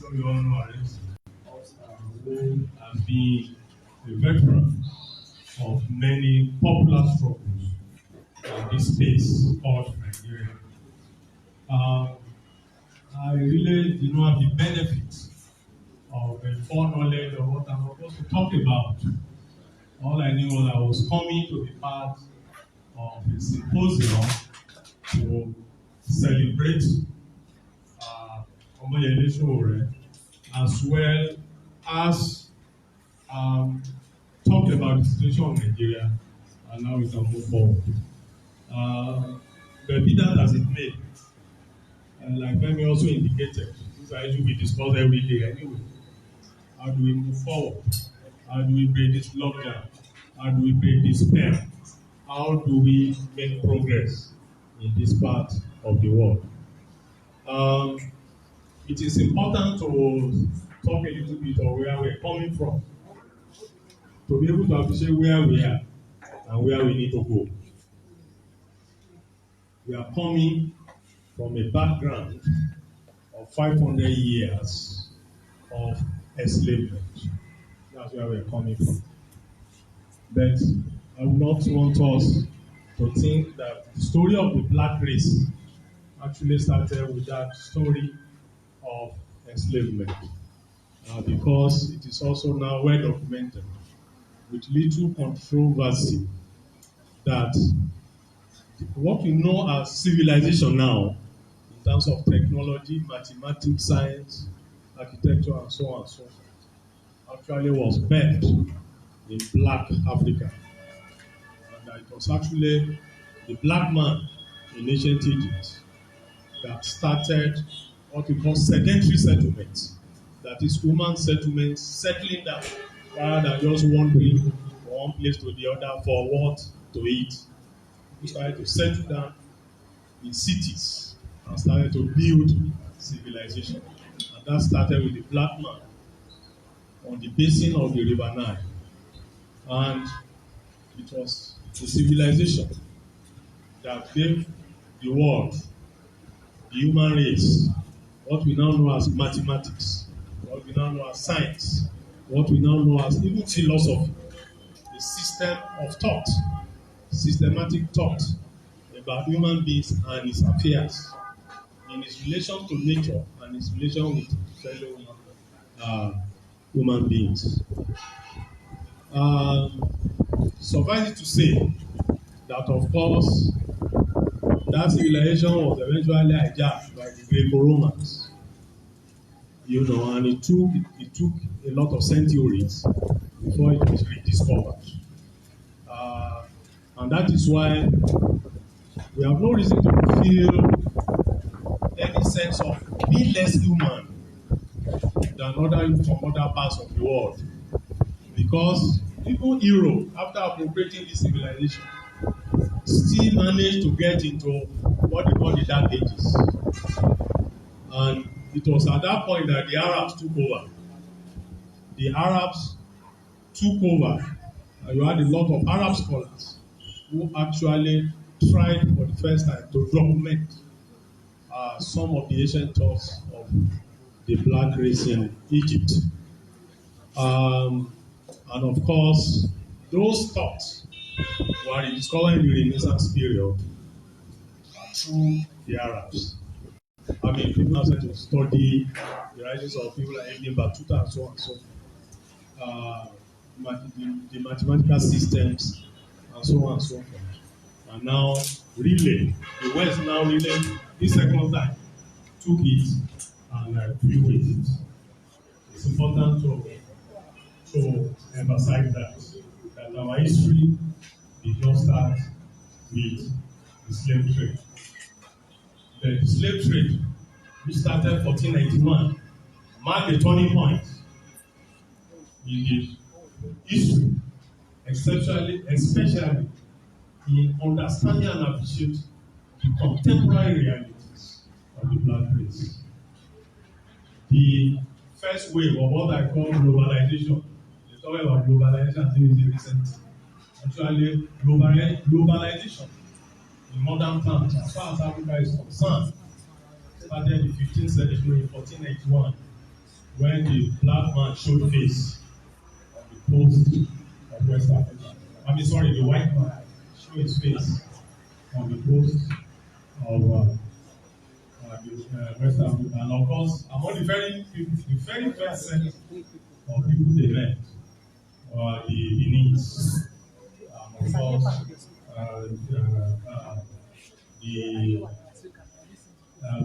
sure you all know Alex, who has been a veteran of many popular struggles in this space called Nigeria. I really did not have the benefit of a foreknowledge of what I'm supposed to talk about. All I knew was I was coming to be part of a symposium to celebrate Sowore, as well as talk about the situation of Nigeria and how we can move forward. But be that as it may, like Femi also indicated, this issue we discuss every day anyway. How do we move forward? How do we break this lockdown? How do we break this spell? How do we make progress in this part of the world? It is important to talk a little bit of where we're coming from, to be able to appreciate where we are and where we need to go. We are coming from a background of 500 years of enslavement. That's where we're coming from. But I would not want us to think that the story of the black race actually started with that story of enslavement, because it is also now well documented with little controversy that what we know as civilization now, in terms of technology, mathematics, science, architecture, and so on and so forth, actually was birthed in black Africa. And that it was actually the black man in ancient Egypt that started what we call sedentary settlements. That is human settlements settling down rather than just wandering from one place to the other for what to eat. People started to settle down in cities and started to build civilization. And that started with the black man on the basin of the River Nile. And it was the civilization that gave the world, the human race, what we now know as mathematics, what we now know as science, what we now know as even philosophy, the system of thought, systematic thought about human beings and its affairs in its relation to nature and its relation with fellow human beings. Suffice it to say that, of course, that civilization was eventually hijacked by the Greco-Romans, and it took a lot of centuries before it was rediscovered. And that is why we have no reason to feel any sense of being less human than from other parts of the world. Because even Europe, after appropriating this civilization, still managed to get into what they call the Dark Ages. And it was at that point that the Arabs took over. The Arabs took over, and you had a lot of Arab scholars who actually tried for the first time to document some of the ancient thoughts of the black race in Egypt. And of course, those thoughts were rediscovered in the Renaissance period through the Arabs. I mean, people have started to study the writings of people like Ibn Battuta and so on and so forth. The mathematical systems and so on and so forth. And now, really, the West now really, this second time, took it and flew with it. It's important to emphasize that our history did not start with the slave trade. The slave trade, which started 1491, marked a turning point in the history, especially in understanding and appreciating the contemporary realities of the black race. The first wave of what I call globalization, the talk about globalization is a recent thing. Actually, globalization in modern terms, as far as Africa is concerned, started in the 15th century in 1481 when the black man showed face on the coast of West Africa. I mean, sorry, the white man showed his face on the coast of West Africa. And of course, among the very first set of people they met were the Beninese. Of course, the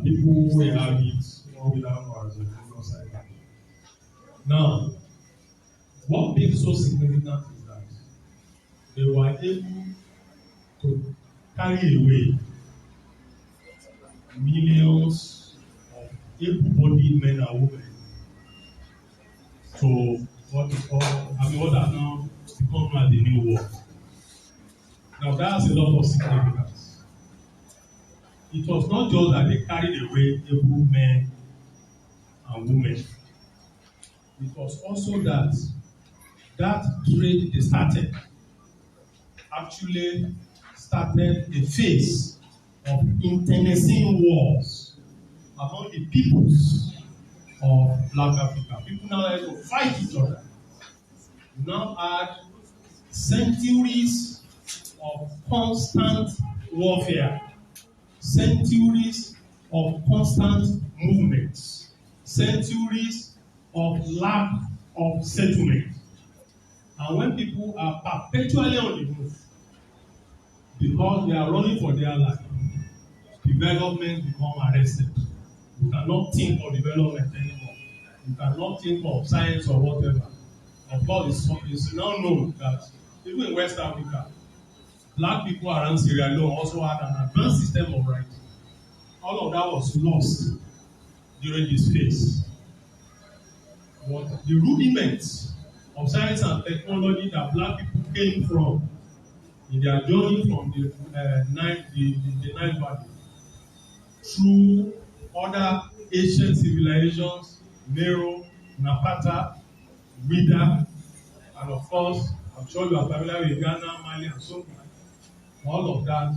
people who inhabit what we now as a famous island. Now, what makes so significant is that they were able to carry away millions of able-bodied men and women to what is called, what are now become as the new world. Now, that's a lot of significance. It was not just that they carried away able men and women. It was also that trade they started actually started a phase of internecine wars among the peoples of Black Africa. People now had to fight each other. We now had centuries of constant warfare, centuries of constant movements, centuries of lack of settlement. And when people are perpetually on the move, because they are running for their life, development become arrested. You cannot think of development anymore. You cannot think of science or whatever. Of course, it's now known that even in West Africa, black people around Sierra Leone also had an advanced system of writing. All of that was lost during this phase. But the rudiments of science and technology that black people came from in their journey from the Nile Valley through other ancient civilizations, Meroe, Napata, Wida, and of course, I'm sure you are familiar with Ghana, Mali, and so on. All of that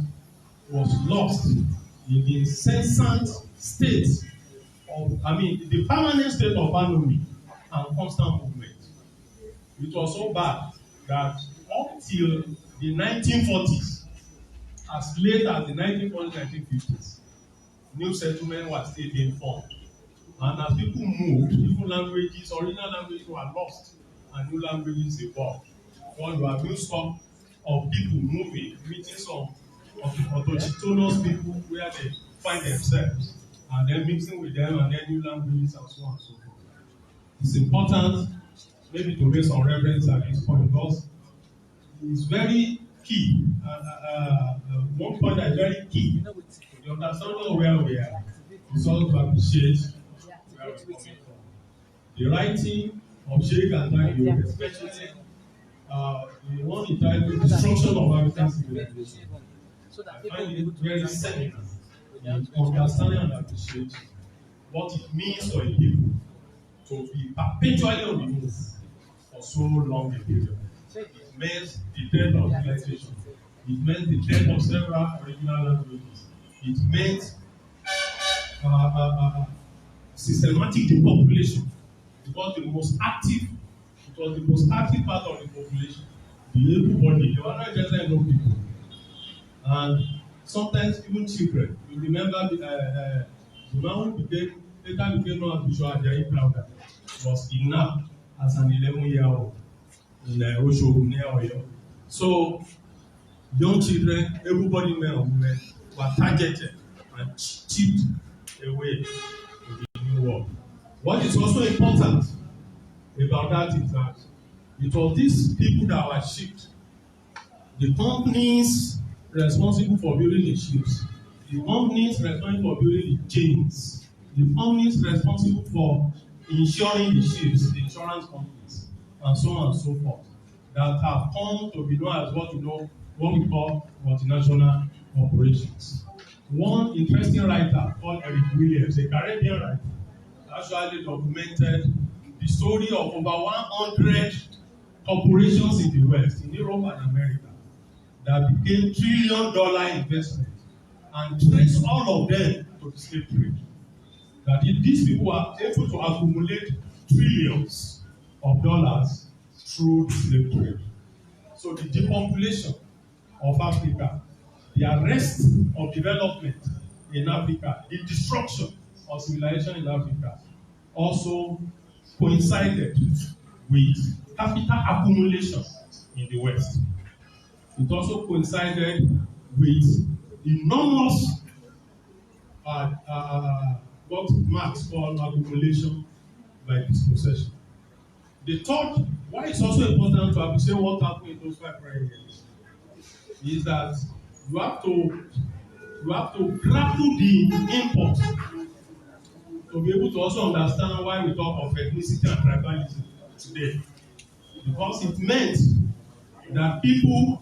was lost in the incessant state of, the permanent state of anarchy and constant movement. It was so bad that up till the 1940s, as late as the 1940s, 1950s, new settlements were still being formed. And as people moved, different languages, original languages were lost, and new languages evolved. Because you have new stock of people moving, meeting some autochthonous people where they find themselves, and then mixing with them, and then new languages, and so on and so forth. It's important maybe to make some reference at this point, because it's very key. One point that is very key, the understanding of where we are, is also to appreciate where we're coming from. The writing of Sheikh and especially the one entitled Destruction of African Civilization, I find it very seminal in understanding and appreciate what it means for a people to be perpetually on the move for so long a period. It means the death of civilization. It means the death of several original languages. It means systematic depopulation, because it was the most active part of the population. The able-bodied, they were not just enough people. And sometimes even children. You remember the man who later became known as Bishop Ajayi Crowther was kidnapped as an 11-year-old in Oshogu near Oyo. So young children, able-bodied men and women were targeted and chipped away to the new world. What is also important about that is that it was these people that were shipped. The companies responsible for building the ships, the companies responsible for building the chains, the companies responsible for insuring the ships, the insurance companies, and so on and so forth, that have come to be known as what we call multinational corporations. One interesting writer called Eric Williams, a Caribbean writer, actually documented the story of over 100 corporations in the West, in Europe and America, that became trillion-dollar investment, and traced all of them to the slave trade. That if these people are able to accumulate trillions of dollars through the slave trade. So the depopulation of Africa, the arrest of development in Africa, the destruction of civilization in Africa also coincided with capital accumulation in the West. It also coincided with enormous what Marx called accumulation by dispossession. The third, why it's also important to appreciate what happened in those 5 prior years, is that you have to grapple the import to be able to also understand why we talk of ethnicity and tribalism today. Because it meant that people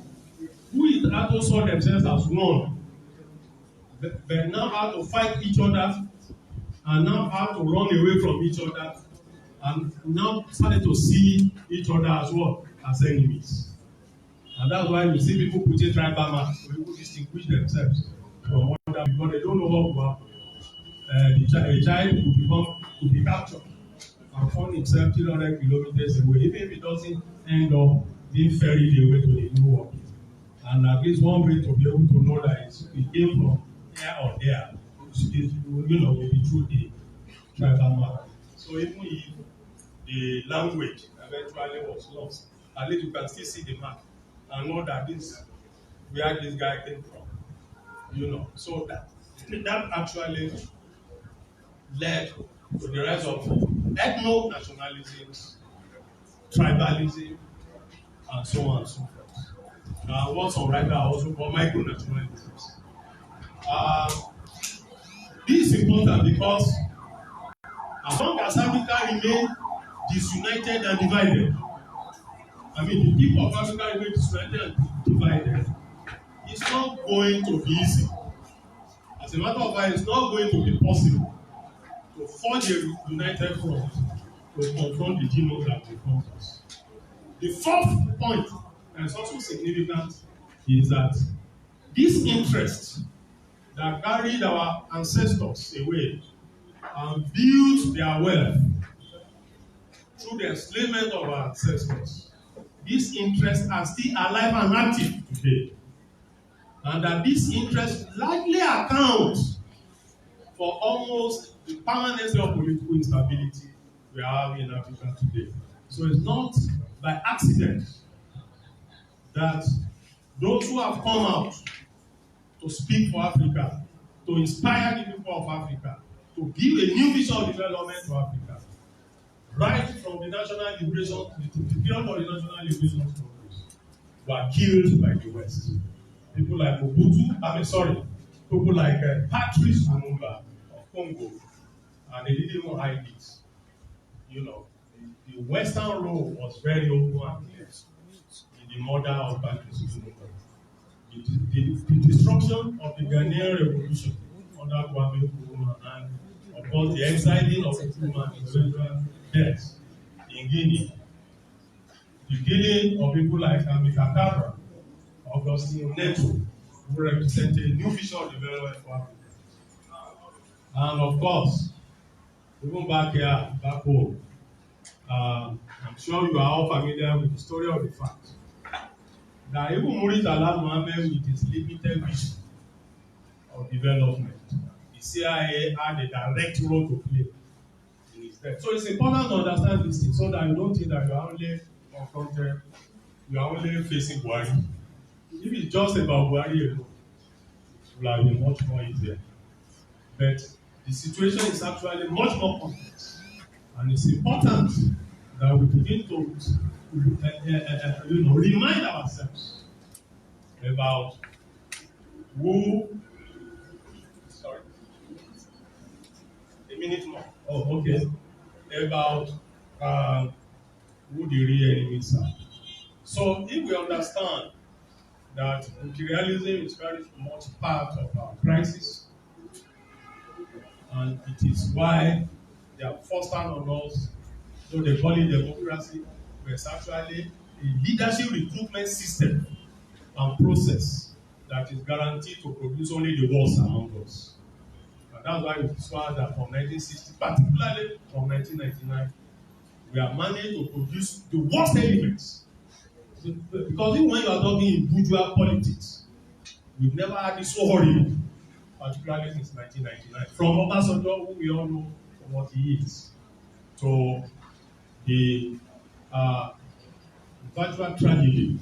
who hitherto saw themselves as one, but now had to fight each other and now had to run away from each other and now started to see each other as what? As enemies. And that's why we see people putting tribal marks so people distinguish themselves from one another because they don't know what will happen. A child could be captured and find himself 300 kilometers away, even if he doesn't end up being ferried away to the new world. And at least one way to be able to know that it came from here or there, will be through the tribal mark. So even if the language eventually was lost, at least you can still see the mark and know that this where this guy came from. So that actually led to the rise of ethno-nationalisms, tribalism, and so on and so forth. What some writers also call micro-nationalisms. This is important because as long as Africa remains disunited and divided, the people of Africa remain disunited and divided, it's not going to be easy. As a matter of fact, it's not going to be possible to forge a united front to confront the demons that confront us. The fourth point that is also significant is that this interest that carried our ancestors away and built their wealth through the enslavement of our ancestors, these interests are still alive and active today. And that this interest likely accounts for almost the permanency of political instability we are having in Africa today. So it's not by accident that those who have come out to speak for Africa, to inspire the people of Africa, to give a new vision of development to Africa, right from the national liberation, the period of the national liberation struggles, were killed by the West. People like people like Patrice Lumumba of Congo, and they didn't even hide it. The Western role was very open and clear in the murder of Patrice Lumumba. The destruction of the Ghanaian revolution under Kwame Nkrumah and, of course, the exiling of Nkrumah and eventual death in Guinea. The killing of people like Amika Cabral, Augustine Neto, who represented a new vision of development for Africa. And of course, even back home, I'm sure you are all familiar with the story of the fact that even Maurice Alad Mohammed, with his limited vision of development, the CIA had a direct role to play in his death. So it's important to understand this thing so that you don't think that you are only confronted, you are only facing Buhari. If it's just about Buhari alone, it will have been much more easier. But the situation is actually much more complex, and it's important that we begin to remind ourselves about who. Sorry, a minute more. Oh, okay. About who the real enemies are. So, if we understand that imperialism is very much part of our crisis, and it is why they are forced on us, though they call it democracy, but it's actually a leadership recruitment system and process that is guaranteed to produce only the worst among us. And that's why we saw that from 1960, particularly from 1999 we have managed to produce the worst elements. Because even when you are talking in bourgeois politics, we've never had this so horrible, particularly since 1999. From Obasanjo, who we all know for what he is, to the virtual tragedy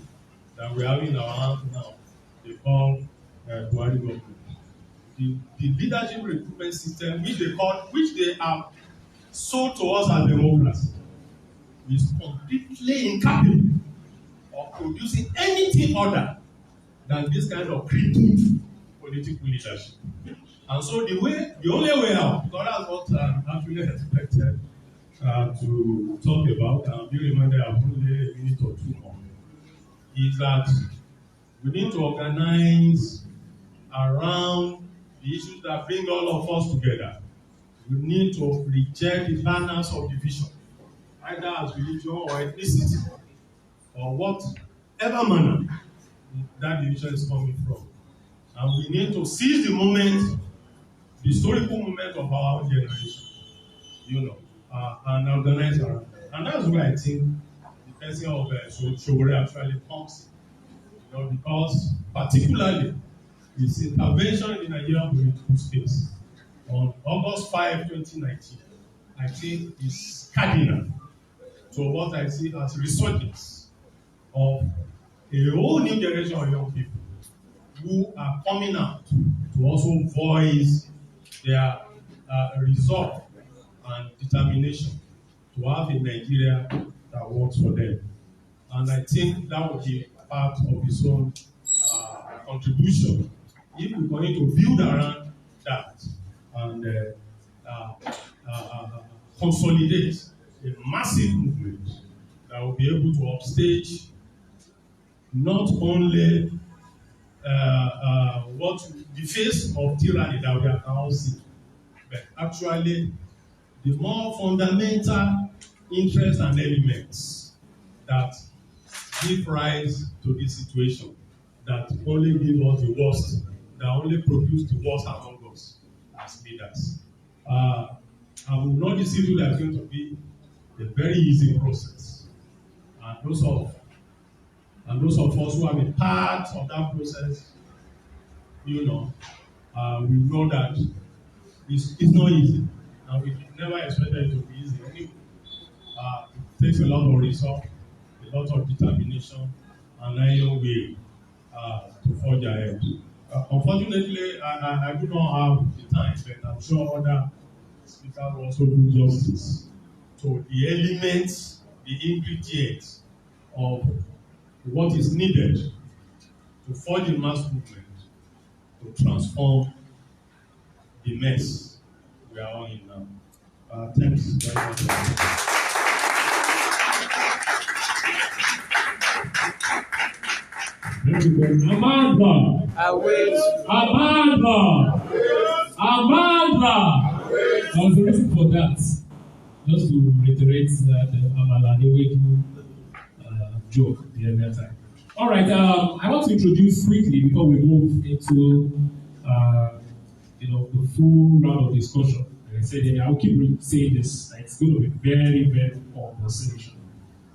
that we have in our hands now, they call Buhari government. The leadership recruitment system, which they have sold to us as democracy, is completely incapable of producing anything other than this kind of crippled political leadership. And so the only way out, because that's what I'm actually expected to talk about, and I'll be reminded of only a minute or two more, is that we need to organize around the issues that bring all of us together. We need to reject the banners of division, either as religion or ethnicity, or whatever manner that division is coming from. And we need to seize the moment, the historical moment of our own generation, and organize around that. And that's where I think the person of Sowore actually comes in, because particularly his intervention in the Nigerian political space on August 5, 2019, I think is cardinal to what I see as resurgence of a whole new generation of young people who are coming out to also voice their resolve and determination to have a Nigeria that works for them. And I think that would be part of his own contribution if we're going to build around that and consolidate a massive movement that will be able to upstage not only what the face of tyranny that we are now seeing, but actually the more fundamental interests and elements that give rise to this situation, that only give us the worst, that only produce the worst among us as leaders. I will not deceive you that it's going to be a very easy process. And those of us who have been part of that process, we know that it's not easy. And we never expected it to be easy. Anyway, it takes a lot of resolve, a lot of determination, and iron will to forge ahead. Unfortunately, I do not have the time, but I'm sure other speakers will also do justice to the elements, the ingredients of what is needed to forge a mass movement to transform the mess we are all in now. Thanks very much. Amanda! I was waiting for that. Just to reiterate that Amala Newedu joke the earlier time. All right, I want to introduce quickly before we move into the full round of discussion. Like I said, I will keep saying this. It's going to be very, very conversational.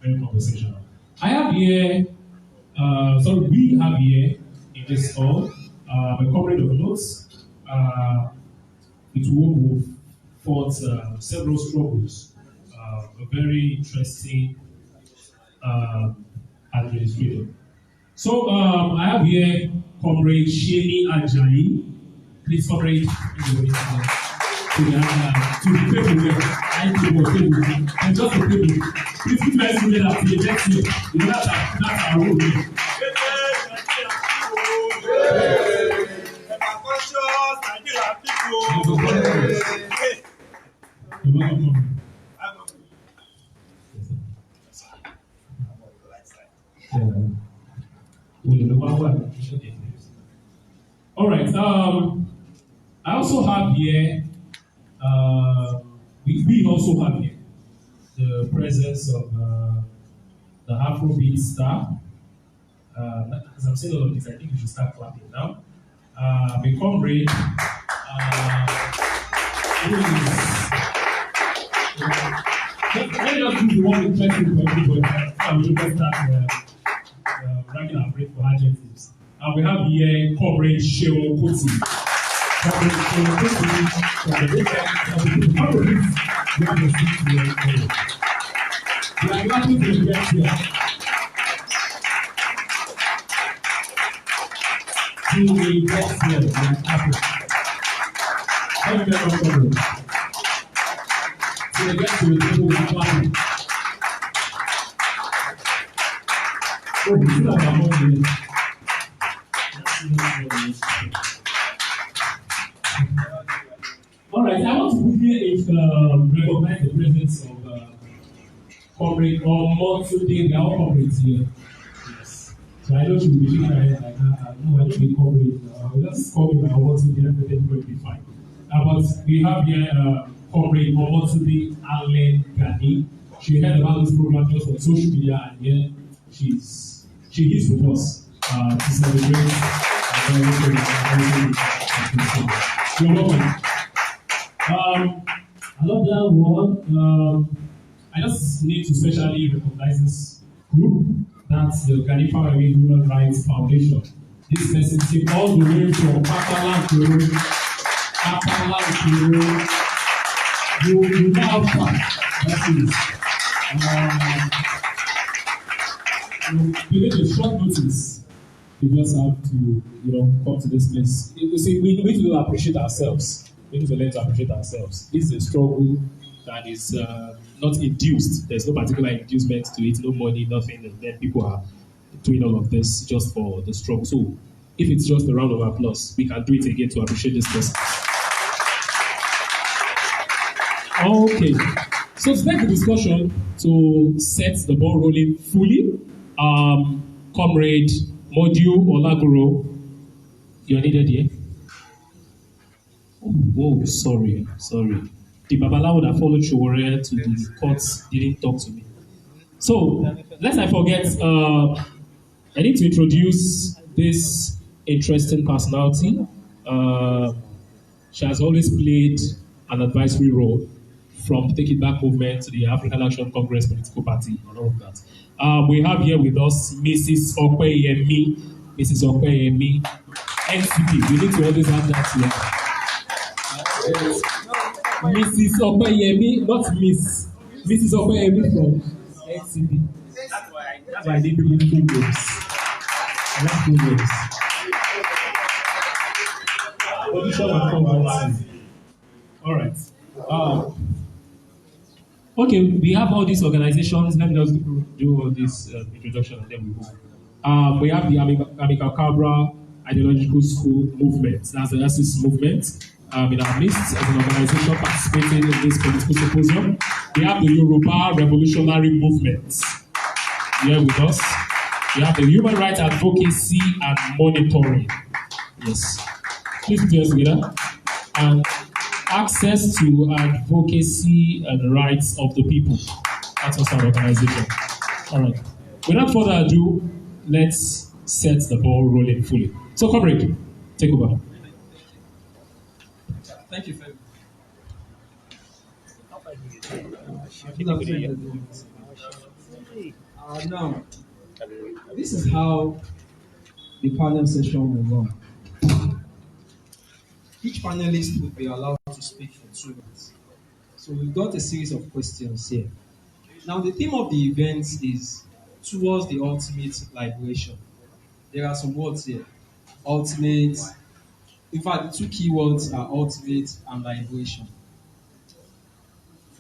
Very conversational. I have here, we have here in this hall a comrade of notes. It will fought several struggles, a very interesting administrator. So I have here Comrade Sheni Ajayi. Please, Comrade, to the table. And just the table. Please keep my student up here. Let's see. That's our role here. All right. I also have here. We also have here the presence of the Afrobeat star. As I'm saying all of this, I think we should start clapping now. My comrade, who Let me just do the one interesting for everybody. And we just start ranking our brain for adjectives. And we have here Comrade Sowore Kuti. Comrade Sowore Kuti from the different companies. We have the seat here. We are glad to get here. We will get here. We are happy. Thank you very much, Comrade. So we get to the table, we are clapping. Oh, we still have our money. All right, I want to quickly recognize the presence of Comrade or more today. They are all comrades here. Yes. So I know she will be shaking her head like, no, I don't be comrade. Just call me by Omotunde, everything will be fine. But we have here Comrade Omotunde Allen Gani. She heard about this program just on social media, and here she is with us to celebrate. You're welcome. I love that one. I just need to specially recognize this group. That's the Gani Family Human Rights Foundation. This person came all the way from Catalan Peru. You now that's it. Within a short notice, we just have to, come to this place. You see, we need to appreciate ourselves. We need to learn to appreciate ourselves. This is a struggle that is not induced. There's no particular inducement to it, no money, nothing, and then people are doing all of this just for the struggle. So, if it's just a round of applause, we can do it again to appreciate this person. Okay, so to take the discussion to set the ball rolling fully, Comrade Modio Olagoro, you're needed here. Oh, sorry. The Babalawo that followed Sowore to the courts didn't talk to me. So, lest I forget, I need to introduce this interesting personality. She has always played an advisory role from Take It Back movement to the African Action Congress political party and all of that. We have here with us Mrs. Opeyemi, NCP. We need to always have that here. Mrs. Opeyemi, not Miss. Mrs. Opeyemi from NCP. That's why I need to give 2 names. I like 2 names. Audition and conference. All right. Okay, we have all these organizations. Let me just do all this introduction and then we move. We have the Amica Cabra Ideological School Movement. That's the SIS movement. In our midst as an organization participating in this political symposium. We have the Yoruba Revolutionary Movement here with us. We have the Human Rights Advocacy and Monitoring. Yes. Please put your together. And Access to Advocacy and Rights of the People. That's also our organization. All right. Without further ado, let's set the ball rolling fully. So, comrade, take over. Thank you very much. Now, this is how the panel session will run. Each panelist will be allowed to speak for 2 minutes. So we've got a series of questions here. Now, the theme of the event is towards the ultimate liberation. There are some words here. Ultimate. In fact, the 2 key words are ultimate and liberation.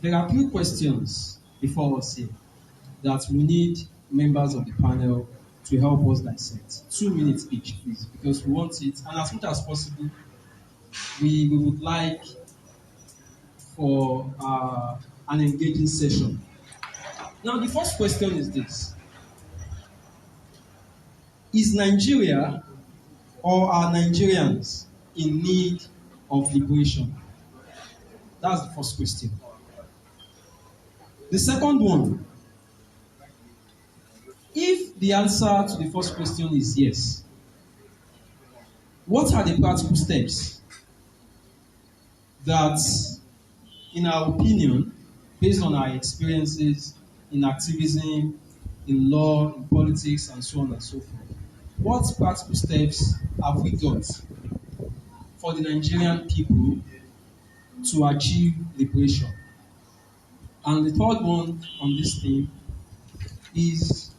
There are 3 questions before us here that we need members of the panel to help us dissect. 2 minutes each, please, because we want it, and as much as possible, we would like for an engaging session. Now, the first question is this. Is Nigeria or are Nigerians in need of liberation? That's the first question. The second one, if the answer to the first question is yes, what are the practical steps that, in our opinion, based on our experiences in activism, in law, in politics, and so on and so forth. What practical steps have we got for the Nigerian people to achieve liberation? And the third one on this theme is,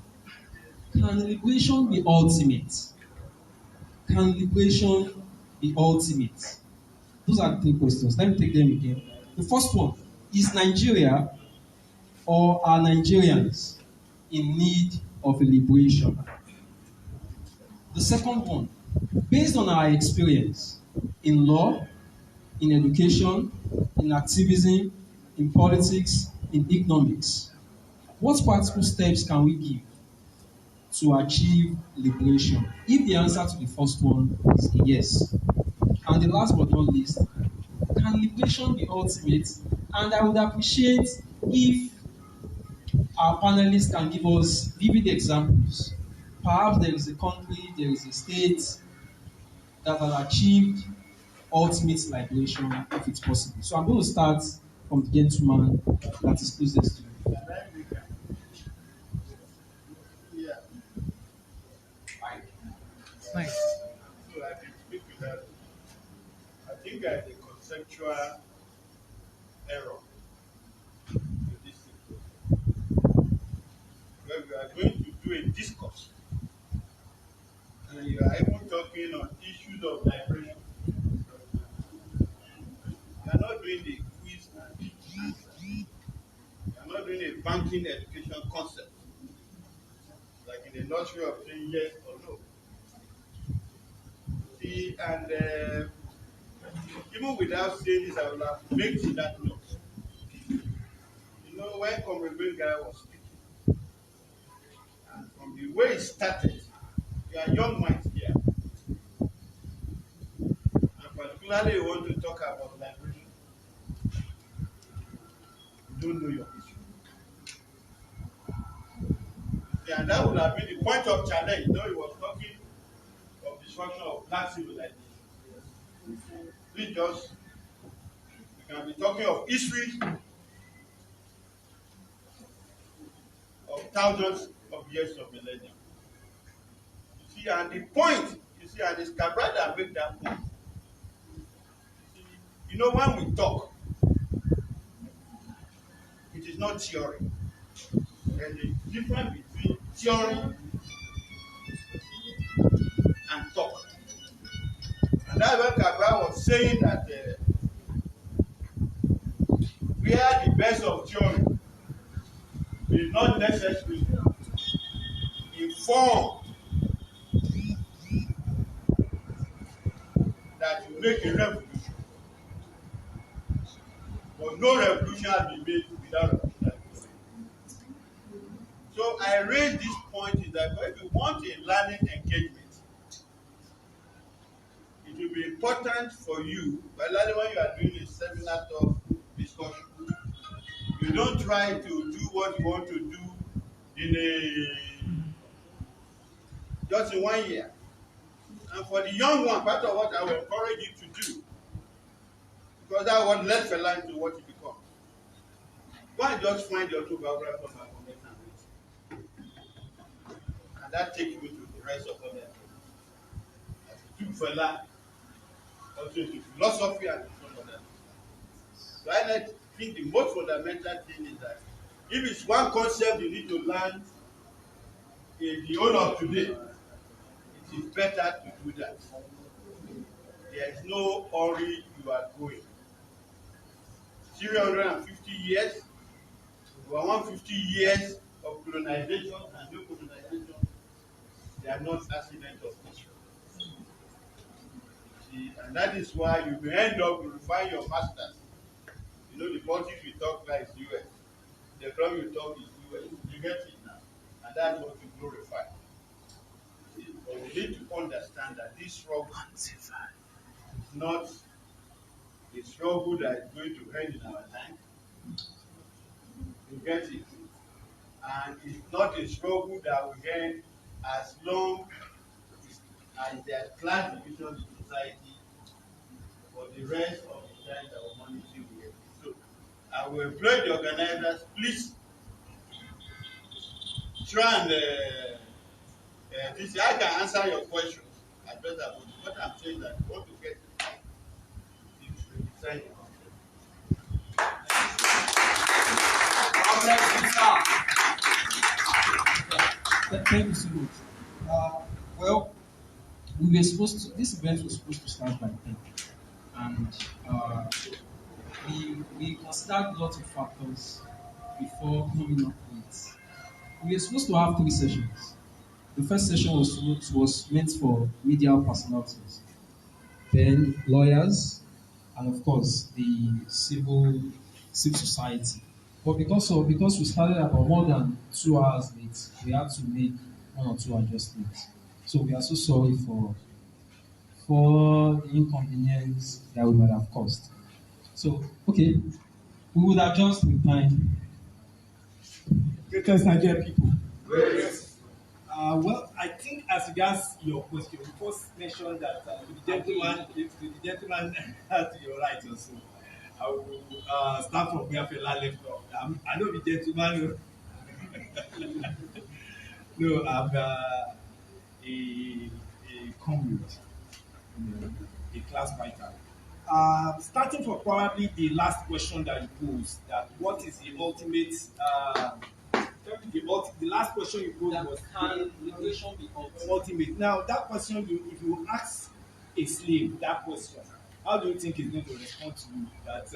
can liberation be ultimate? Can liberation be ultimate? Those are the three questions. Let me take them again. The first one, is Nigeria or are Nigerians in need of a liberation? The second one, based on our experience in law, in education, in activism, in politics, in economics, what practical steps can we give to achieve liberation? If the answer to the first one is yes, and the last but not least, can liberation be ultimate? And I would appreciate if our panelists can give us vivid examples. Perhaps there is a country, there is a state that has achieved ultimate liberation, if it's possible. So I'm going to start from the gentleman that is closest to you. Yeah. Nice. So I can speak to that. I think there's a conceptual error in this situation. Where we are going to do a discourse, and you are even talking on issues of liberation. You are not doing the quiz and answer. You are not doing a banking education concept, like in the nursery of saying yes or no. See, and even without saying this, I will have made that note. You know, when Comrade guy was speaking, and from the way it started, you are young minds here, and particularly you want to talk about liberation, you don't know your history. Yeah, and that would have been the point of challenge. You know, he was talking of destruction of black civilization. We just, we can be talking of history of thousands of years of millennium. You see, and the point, you see, and it's Cabral that make that point. You know, when we talk, it is not theory. There's a difference between theory and talk. And that's when Cabral was saying that we are the best of theory will not necessarily inform that you make a revolution. But no revolution has been made without revolutionary theory. So I raise this point is that if you want a learning engagement, it will be important for you, particularly when you are doing a seminar talk discussion. You don't try to do what you want to do in just in 1 year. And for the young one, part of what I will encourage you to do, because that what led Fela into what he becomes. Go and just find your autobiography of Malcolm and read. And that takes you to the rest of what they are doing. As he took Fela also into philosophy and some other things. So I think the most fundamental thing is that if it's one concept you need to learn in the whole of today, it is better to do that. There is no hurry you are going. 350 years, over 150 years of colonization and new colonization, they are not accidents of history. See, and that is why you may end up glorifying your masters. You know, the politics we talk like is US. The club you talk is US. You get it now. And that's what you glorify. See, but we need to understand that this struggle is not a struggle that is going to end in our time. You get it? And it's not a struggle that will end as long as there are class divisions in society for the rest of the time that humanity will exist. So I will employ the organizers. Please try and this. I can answer your questions. I better. What I'm saying that you want to get it right. You should decide it. Thank you so much. Well, we were supposed to. This event was supposed to start by 10, and we considered lots of factors before coming up with. We were supposed to have three sessions. The first session was meant for media personalities, then lawyers, and of course the civil society. But because we started about more than 2 hours late, we had to make one or two adjustments. So we are so sorry for the inconvenience that we might have caused. So okay, we would adjust with time. Greatest Nigerian people. Well, I think as regards your question, you first mentioned that to the gentleman to your right also. I will start from where Fela left off. I know the gentleman. No, I'm a comrade, a class fighter. Starting from probably the last question that you posed, that what is the ultimate the last question you posed was can liberation be ultimate? Now that question, if you ask a slave that question, how do you think he's going to respond to you? That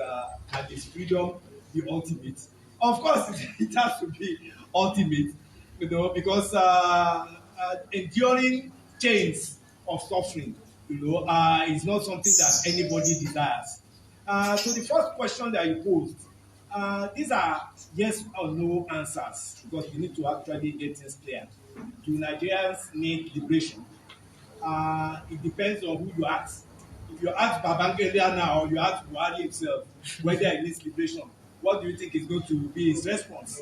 can his freedom be ultimate? Of course, it has to be ultimate, because enduring chains of suffering, is not something that anybody desires. So the first question that you posed, these are yes or no answers because we need to actually get things clear. Do Nigerians need liberation? It depends on who you ask. If you ask Babangida now or you ask Buhari himself whether he needs liberation, what do you think is going to be his response?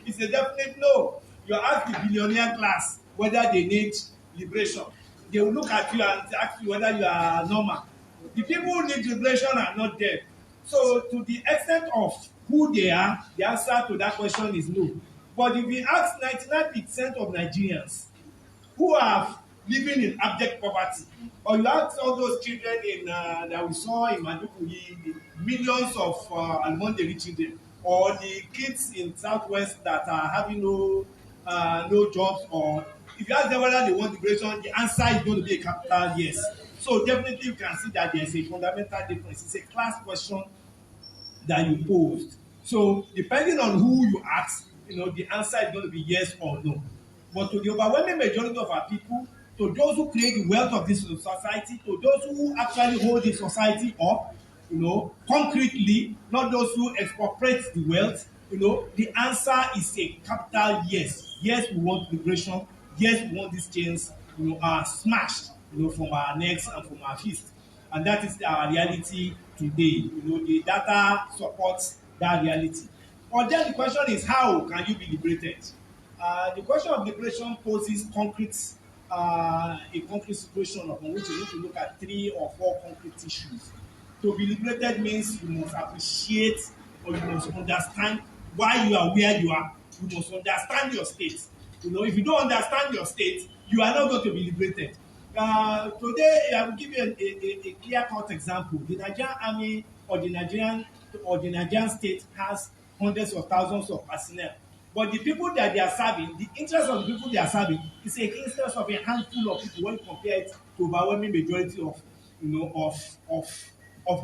It's a definite no. You ask the billionaire class whether they need liberation. They will look at you and ask you whether you are normal. The people who need liberation are not there. So to the extent of who they are, the answer to that question is no. But if we ask 99% of Nigerians who are living in abject poverty, or you ask all those children in that we saw in Maiduguri, the millions of Almonderi children, or the kids in Southwest that are having no jobs, or if you ask them whether they want liberation, the answer is going to be a capital yes. So definitely you can see that there is a fundamental difference. It's a class question that you posed. So depending on who you ask, the answer is going to be yes or no. But to the overwhelming majority of our people, to those who create the wealth of this society, to those who actually hold the society up, concretely, not those who expropriate the wealth, the answer is a capital yes. Yes, we want liberation. Yes, we want these chains, smashed, from our necks and from our fists. And that is our reality today. The data supports that reality. But then the question is, how can you be liberated? The question of liberation poses a concrete situation upon which you need to look at 3 or 4 concrete issues. To be liberated means you must appreciate or you must understand why you are where you are. You must understand your state. If you don't understand your state, you are not going to be liberated. Today, I will give you a clear-cut example. The Nigerian army or the Nigerian state has hundreds of thousands of personnel. But the people that they are serving, the interest of the people they are serving is an interest of a handful of people when you compare it to overwhelming majority of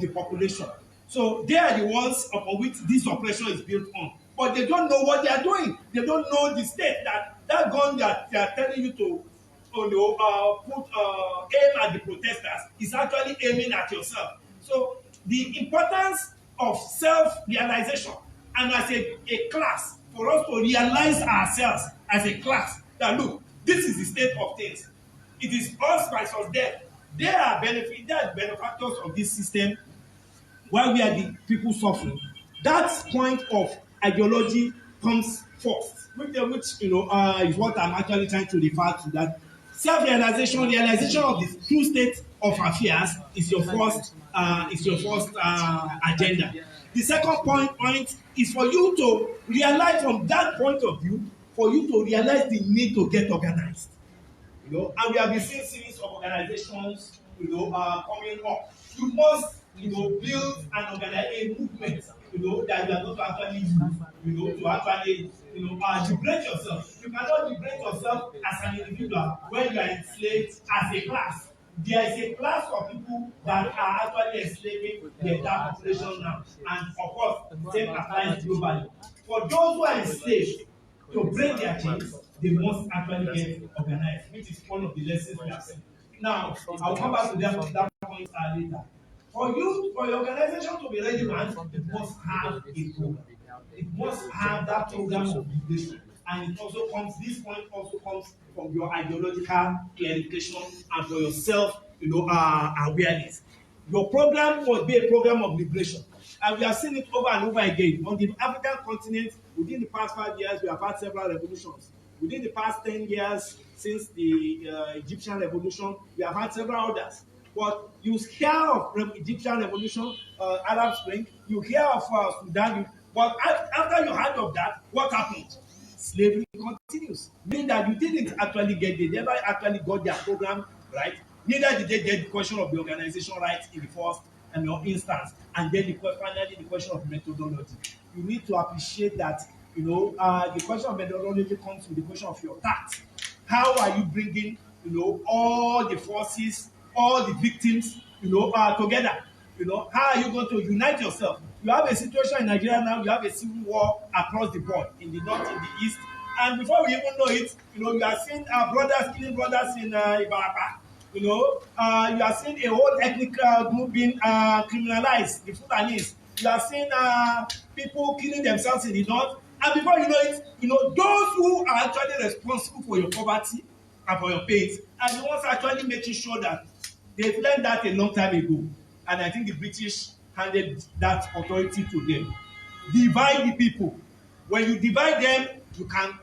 the population. So they are the ones upon which this operation is built on. But they don't know what they are doing. They don't know the state that gun that they are telling you to aim at the protesters is actually aiming at yourself. So the importance of self-realization and as a class, for us to realize ourselves as a class, that look, this is the state of things. It is us versus them. They are benefactors of this system while we are the people suffering. That point of ideology comes first, which is what I'm actually trying to refer to. That self-realization, realization of the true state of affairs is your first agenda. The second point is for you to realize from that point of view, for you to realize the need to get organized. And we have been seeing series of organizations, coming up. You must, build and organize a movement, that you are going to actually use, to actually, liberate yourself. You cannot liberate yourself as an individual when you are enslaved as a class. There is a class of people that are actually enslaving the entire population now, and of course, same applies globally. For those who are enslaved, to break their chains, they must actually get organized, which is one of the lessons we have seen. Now, I'll come back to that point later. For your organization to be relevant, it must have a program. It must have that program of liberation. And this point also comes from your ideological clarification and for your awareness. Your program must be a program of liberation. And we have seen it over and over again. On the African continent, within the past 5 years, we have had several revolutions. Within the past 10 years, since the Egyptian revolution, we have had several others. But you hear of Egyptian revolution, Arab Spring, you hear of Sudan, but after you heard of that, what happened? Slavery continues. Meaning that you didn't actually they never actually got their program right. Neither did they get the question of the organization right in the first instance. And then finally the question of methodology. You need to appreciate that, the question of methodology comes with the question of your tact. How are you bringing, all the forces, all the victims, together? How are you going to unite yourself? You have a situation in Nigeria now, you have a civil war across the board, in the north, in the east. And before we even know it, you are seeing brothers killing brothers in Ibarapa. You are seeing a whole ethnic group being criminalized, the Fulanis. You are seeing people killing themselves in the north. And before you know it, those who are actually responsible for your poverty and for your pains are the ones actually making sure that they've learned that a long time ago. And I think the British handed that authority to them. Divide the people. When you divide them, you can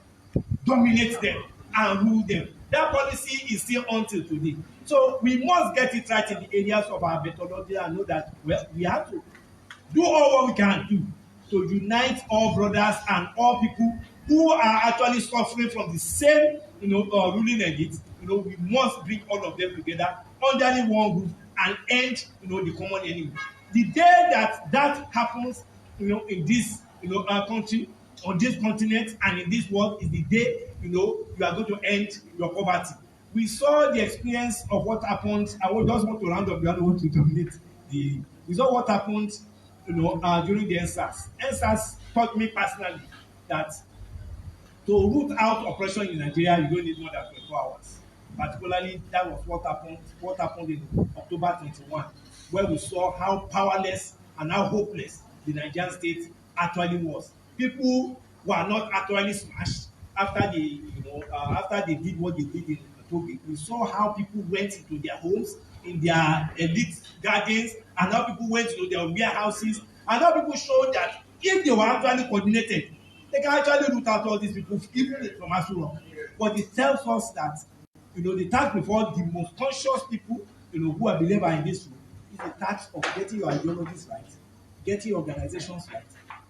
dominate them and rule them. That policy is still until today. So we must get it right in the areas of our methodology and know that, well, we have to do all what we can do to unite all brothers and all people who are actually suffering from the same, ruling elite. We must bring all of them together under one roof and end, the common enemy. The day that happens, in this, country, on this continent, and in this world, is the day, you are going to end your poverty. We saw the experience of what happened. I would just want to round up. I don't want to dominate the. We saw what happened, during the NSAS. NSAS taught me personally that to root out oppression in Nigeria, you don't need more than 24 hours. Particularly, that was what happened in October 21, where we saw how powerless and how hopeless the Nigerian state actually was. People were not actually smashed after they did what they did in Togo. We saw how people went into their homes, in their elite gardens, and how people went to their warehouses, and how people showed that if they were actually coordinated, they can actually root out all these people, even from Asura. But it tells us that, the task before the most conscious people, who are believers in this room, is the task of getting your ideologies right, getting your organizations right,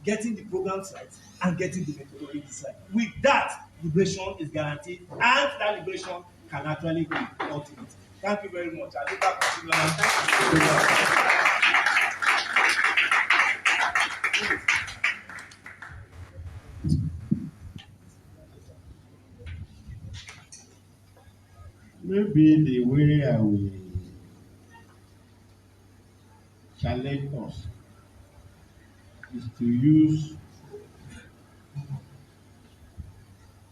getting the programs right, and getting the methodologies right. With that, liberation is guaranteed, and that liberation can actually be ultimate. Thank you very much. I think that Maybe the way I will challenge us is to use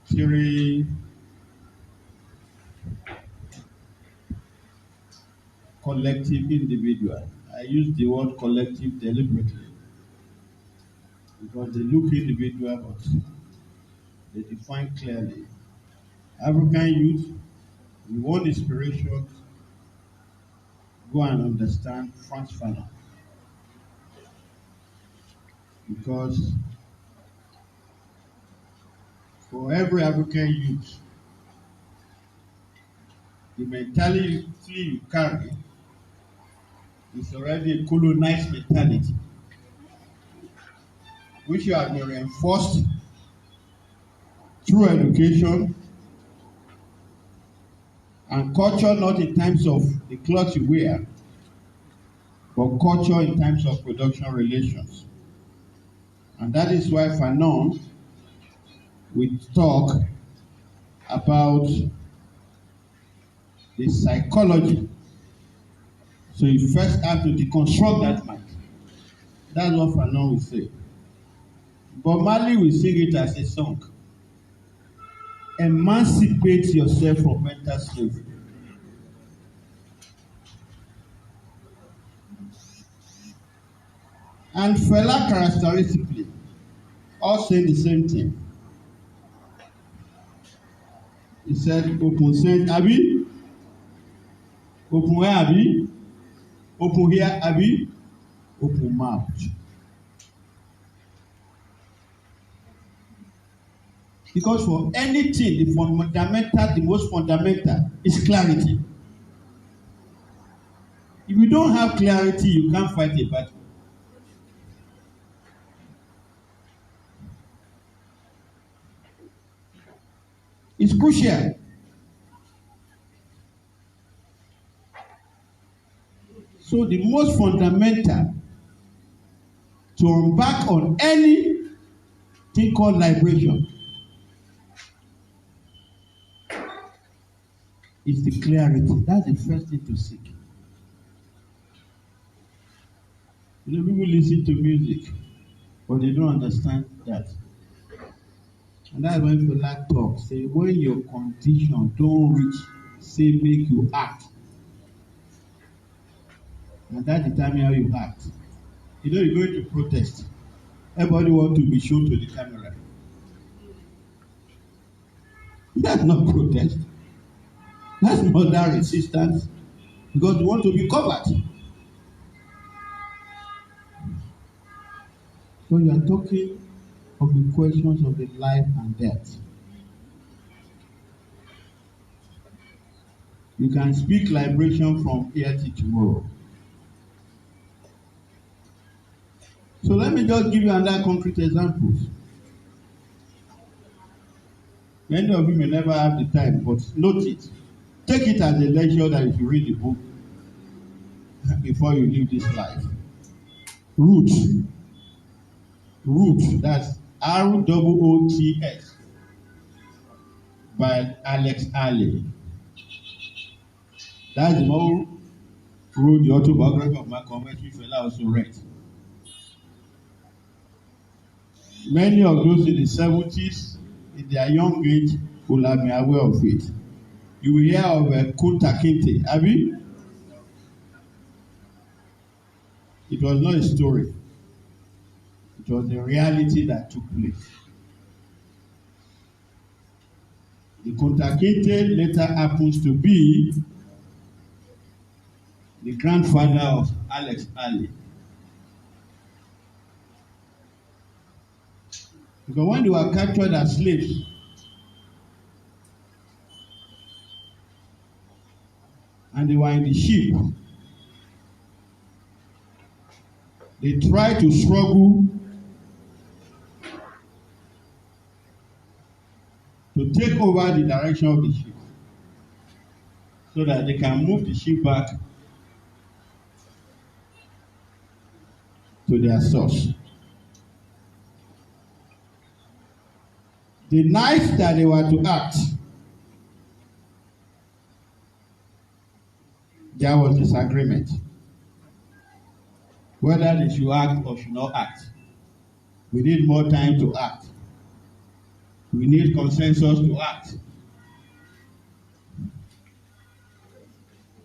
three collective individuals. I use the word collective deliberately because they look individual, but they define clearly. African youth, we want inspiration, go and understand Frantz Fanon. Because for every African youth, the mentality you carry is already a colonized mentality. which have been reinforced through education and culture, not in terms of the clothes you wear, but culture in terms of production relations. And that is why Fanon will talk about the psychology. So you first have to deconstruct that mind. That's what Fanon will say. But Marley will sing it as a song. Emancipate yourself from mental slavery. And Fela characteristically all say the same thing. He said, open sense, abi? Open where, abi? Open here, abi? Open mouth. Because for anything, the most fundamental is clarity. If you don't have clarity, you can't fight a battle. It's crucial. So the most fundamental to embark on anything called liberation is the clarity. That's the first thing to seek. You know, people listen to music, but they don't understand that. And that's when Fela talk, say, when your condition don't reach, say, make you act. And that determines how you act. You know, you're going to protest. Everybody want to be shown to the camera. That's not protest. That's not that resistance. Because you want to be covered. So you are talking of the questions of the life and death. You can speak liberation from here to tomorrow. So let me just give you another concrete example. Many of you may never have the time, but note it. Take it as a lecture that if you read the book before you leave this life. Root. Root, that's ROOTS by Alex Haley. That's the one who wrote the autobiography of Malcolm X, which Fela also read. Many of those in the 70s, in their young age, will have been aware of it. You will hear of Kunta Kinte, have you? It was not a story. It was the reality that took place. The Kunta Kinte later happens to be the grandfather of Alex Haley. Because when they were captured as slaves, and they were in the ship, they tried to struggle to take over the direction of the ship so that they can move the ship back to their source. The night that they were to act, there was disagreement whether they should act or should not act. We need more time to act. We need consensus to act.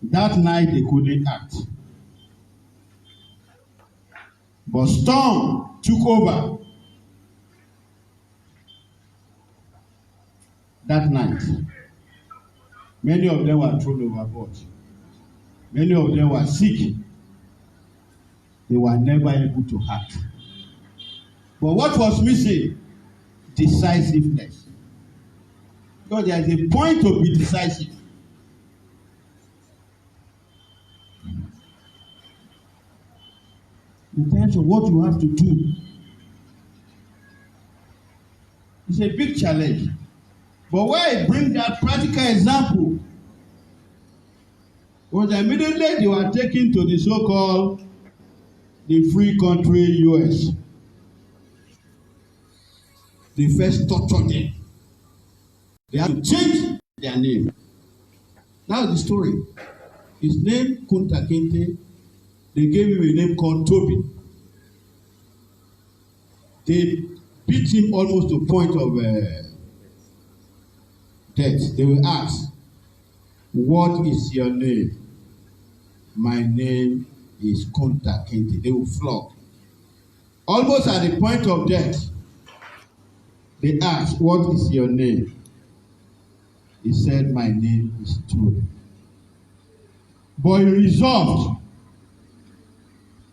That night they couldn't act. But storm took over that night. Many of them were thrown overboard. Many of them were sick. They were never able to act. But what was missing? Decisiveness. Because there is a point to be decisive. In terms of what you have to do. It's a big challenge. But where I bring that practical example was immediately they were taken to the so-called the free country US. They first tortured them. They had to change their name. That was the story. His name Kunta Kinte. They gave him a name called Toby. They beat him almost to the point of death. They will ask, "What is your name?" "My name is Kunta Kinte." They will flog. Almost at the point of death, they asked, "What is your name?" He said, "My name is Toby." But he resolved,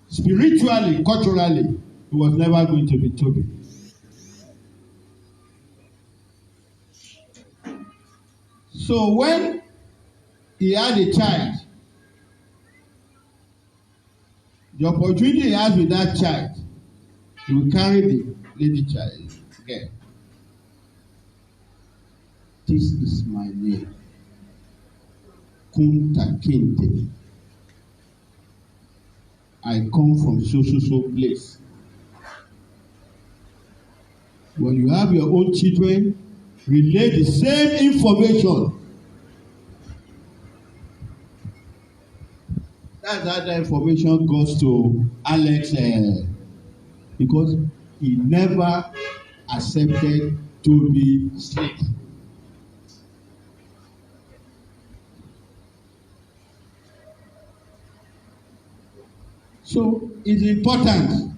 spiritually, culturally, he was never going to be Toby. So when he had a child, the opportunity he has with that child, he will carry the lady child. Okay. "This is my name, Kunta Kinte. I come from so place." When you have your own children, relay the same information. That's how the information goes to Alex because he never accepted to be slave. So it's important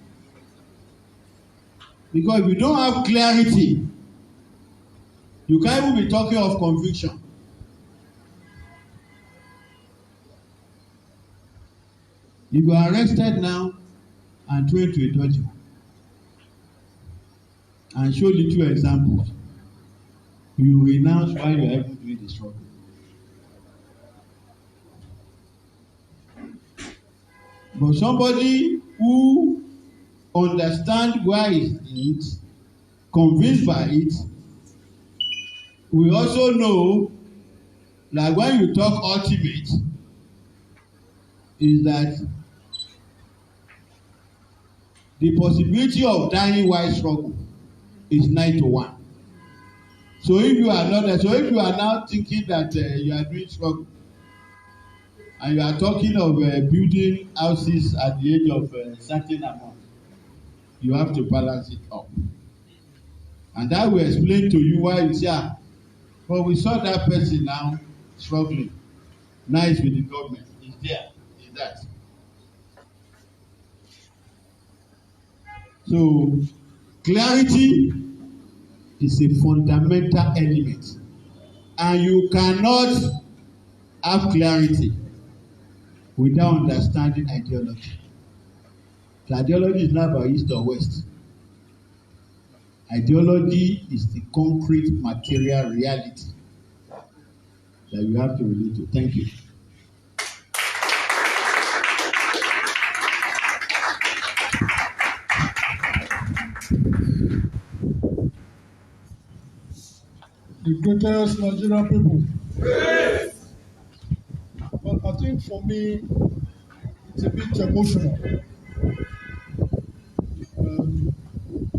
because if you don't have clarity, you can't even be talking of conviction. If you are arrested now and thrown to a dungeon and show little examples, you renounce while you are even doing the struggle. But somebody who understands why it is, convinced by it, we also know that when you talk ultimate, is that the possibility of dying while struggle is 9-1. So if you are not, so if you are now thinking that you are doing struggle, and you are talking of building houses at the age of certain amount, you have to balance it up. And that will explain to you why you say, but we saw that person now struggling. Nice with the government. He's there. He's that. So clarity is a fundamental element. And you cannot have clarity without understanding ideology. So ideology is not about east or west. Ideology is the concrete material reality that you have to relate to. Thank you. The greatest Nigerian people. But I think for me, it's a bit emotional.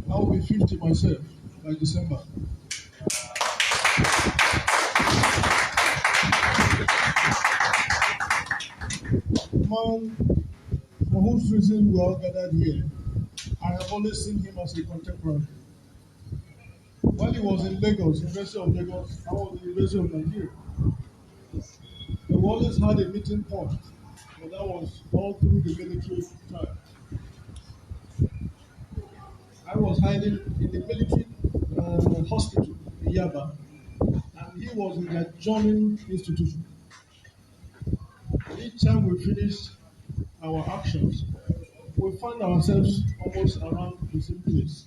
I will be 50 myself by December. Man, for whose reason we are all gathered here, I have always seen him as a contemporary. While he was in Lagos, University of Lagos, I was in the University of Nigeria. We always had a meeting point, but that was all through the military time. I was hiding in the military hospital in Yaba, and he was in the adjoining institution. Each time we finished our actions, we found ourselves almost around the same place.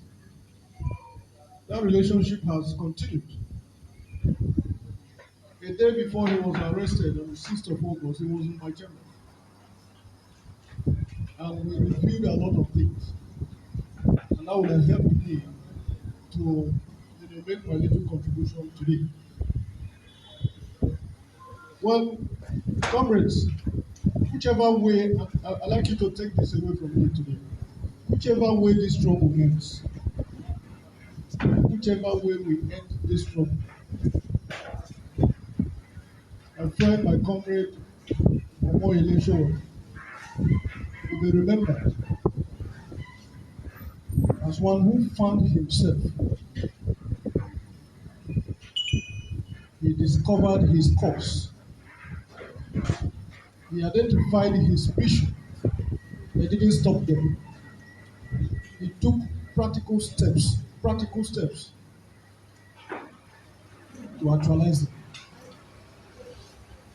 That relationship has continued. A day before he was arrested on the 6th of August, he was in my chamber. And we reviewed a lot of things. And that would have helped me to make my little contribution today. Well, comrades, whichever way, I'd like you to take this away from me today. Whichever way this struggle moves, whichever way we end this struggle, my friend, my comrade, Sowore will be remembered as one who found himself. He discovered his course. He identified his mission. He didn't stop there. He took practical steps to actualize it.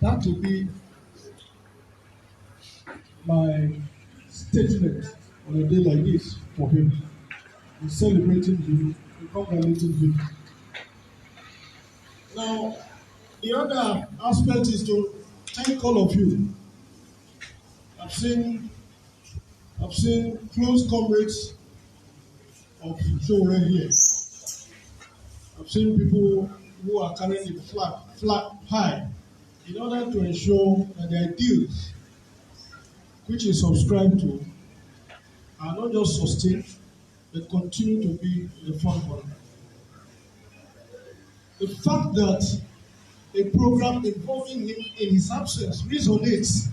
That will be my statement on a day like this for him. In celebrating him, in congratulating him. Now, the other aspect is to thank all of you. I've seen close comrades of Sowore here. I've seen people who are carrying the flag high in order to ensure that the ideals which is subscribed to are not just sustained but continue to be in the front runner. The fact that a program involving him in his absence resonates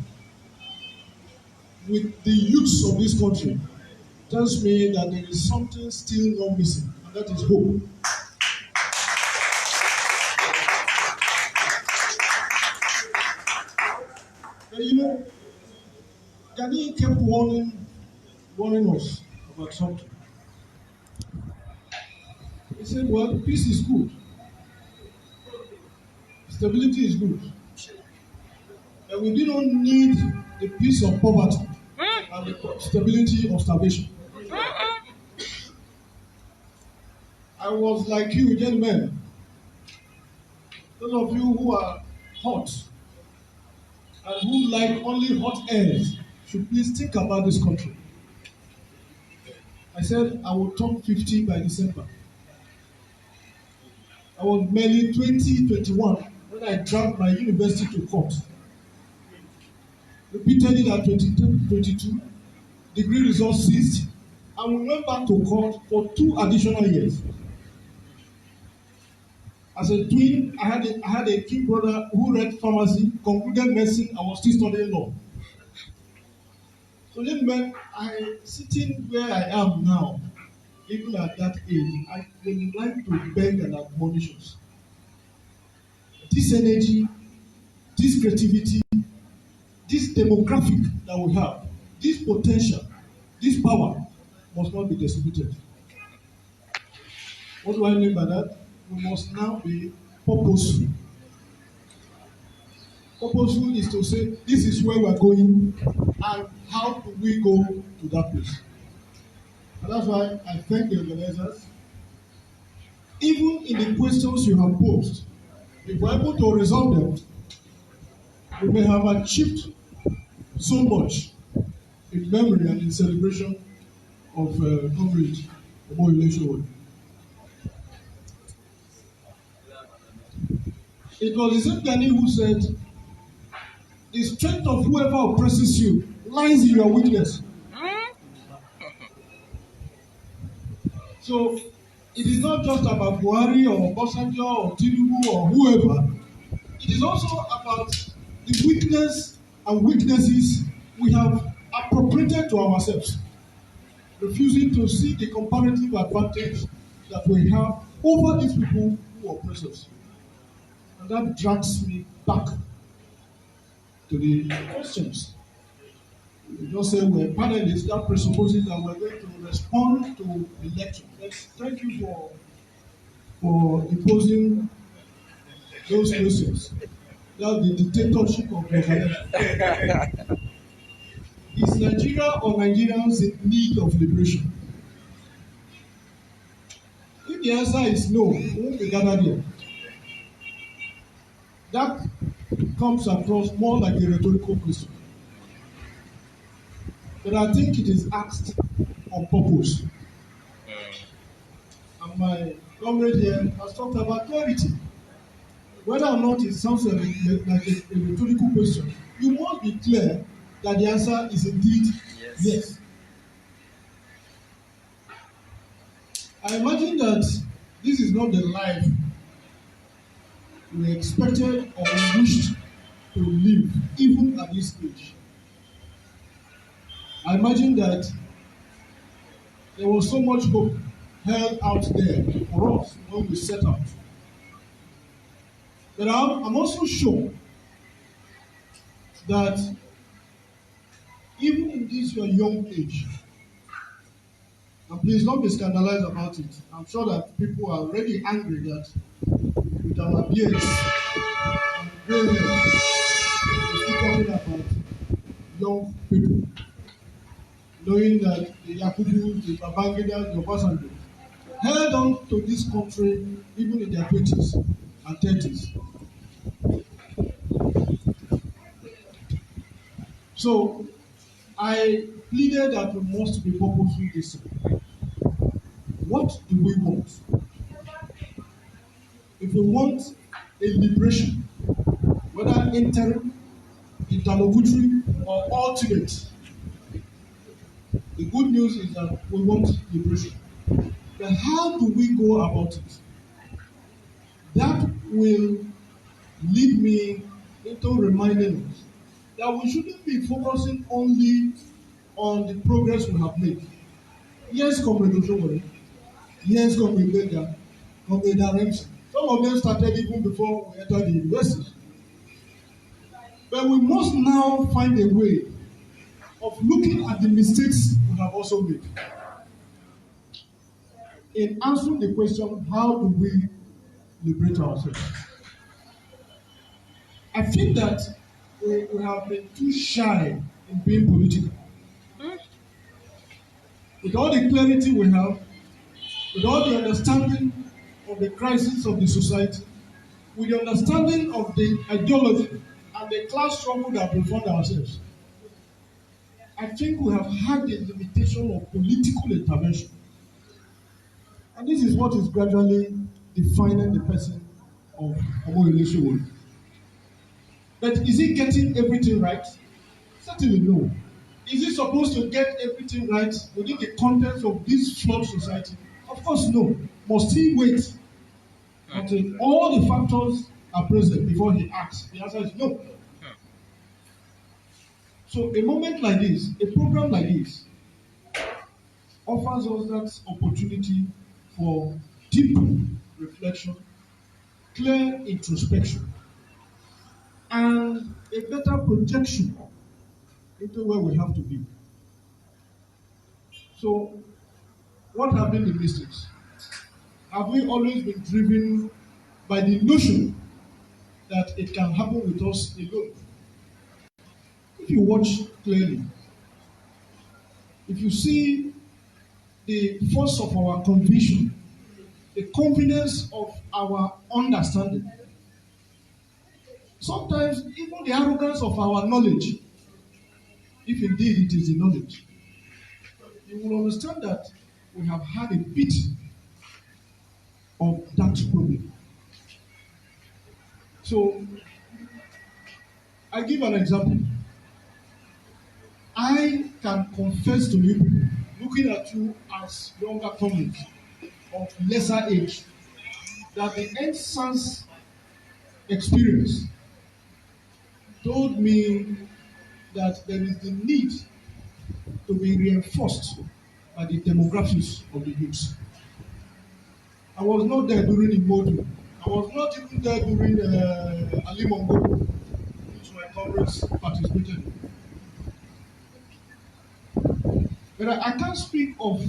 with the youths of this country tells me that there is something still not missing, and that is hope. And you know, Gani kept warning us about something. He said, well, peace is good. Stability is good. And we do not need the peace of poverty and the stability of starvation. I was like you, gentlemen. Those of you who are hot and who like only hot air should please think about this country. I said I will turn 50 by December. I was merely 2021 when I dragged my university to court. Repeated it at 22, degree results ceased, and we went back to court for 2 additional years. As a twin, I had a twin brother who read pharmacy, concluded medicine, and was still studying law. So then I sitting where I am now, even at that age, I would like to beg and admonish us. This energy, this creativity, this demographic that we have, this potential, this power must not be distributed. What do I mean by that? We must now be purposeful. Purposeful is to say, this is where we're going, and how do we go to that place? And that's why I thank the organizers. Even in the questions you have posed, if we're able to resolve them, we may have achieved so much in memory and in celebration of comrade Sowore. It was the same Gani who said, the strength of whoever oppresses you lies in your weakness. So it is not just about Buhari or Obasanjo or Tinubu or whoever. It is also about the weakness and weaknesses we have appropriated to ourselves, refusing to see the comparative advantage that we have over these people who oppress us. And that drags me back to the questions. You just say we're panelists, that presupposes that we're going to respond to the lecture. Thank you for imposing those questions. That's the dictatorship of the Is Nigeria or Nigerians in need of liberation? If the answer is no, we won't be gathered here. That comes across more like a rhetorical question. But I think it is asked on purpose. And my comrade here has talked about clarity. Whether or not it sounds like a rhetorical question, you must be clear that the answer is indeed yes. I imagine that this is not the life we expected or wished to live, even at this age. I imagine that there was so much hope held out there for us when we set out. But I'm also sure that even in this your young age, and please don't be scandalized about it, I'm sure that people are already angry that with our beards and gray hair, we're still talking about young people, knowing that the Yakubu, the Babangida, the Obasanjo held on to this country even in their 20s and 30s. So I pleaded that we must be purposeful this time. What do we want? If we want a liberation, whether interim, interlocutory, or ultimate, the good news is that we want liberation. But how do we go about it? That will lead me into reminding us that we shouldn't be focusing only on the progress we have made. Yes, Comrade Sowore. Yes, Comrade Benga. Comrade Daremsi. Some of them started even before we entered the university. But we must now find a way of looking at the mistakes we have also made. In answering the question, how do we liberate ourselves? I think that we have been too shy in being political. With all the clarity we have, with all the understanding of the crisis of the society, with the understanding of the ideology and the class struggle that we found ourselves, I think we have had the limitation of political intervention. And this is what is gradually defining the person of Sowore Sowore. But is he getting everything right? Certainly no. Is he supposed to get everything right within the context of this flawed society? Of course no. Must he wait until all the factors are present before he acts? The answer is no. So a moment like this, a program like this, offers us that opportunity for deep reflection, clear introspection, and a better projection into where we have to be. So, what have been the mistakes? Have we always been driven by the notion that it can happen with us alone? If you watch clearly, if you see the force of our conviction, the confidence of our understanding, sometimes even the arrogance of our knowledge, if indeed it is the knowledge, you will understand that we have had a bit of that problem. So, I give an example. I can confess to you people, looking at you as younger comrades of lesser age, that the NSAS experience told me that there is the need to be reinforced by the demographics of the youth. I was not there during Imodu. I was not even there during Ali Mongo, which my comrades participated in. But I can't speak of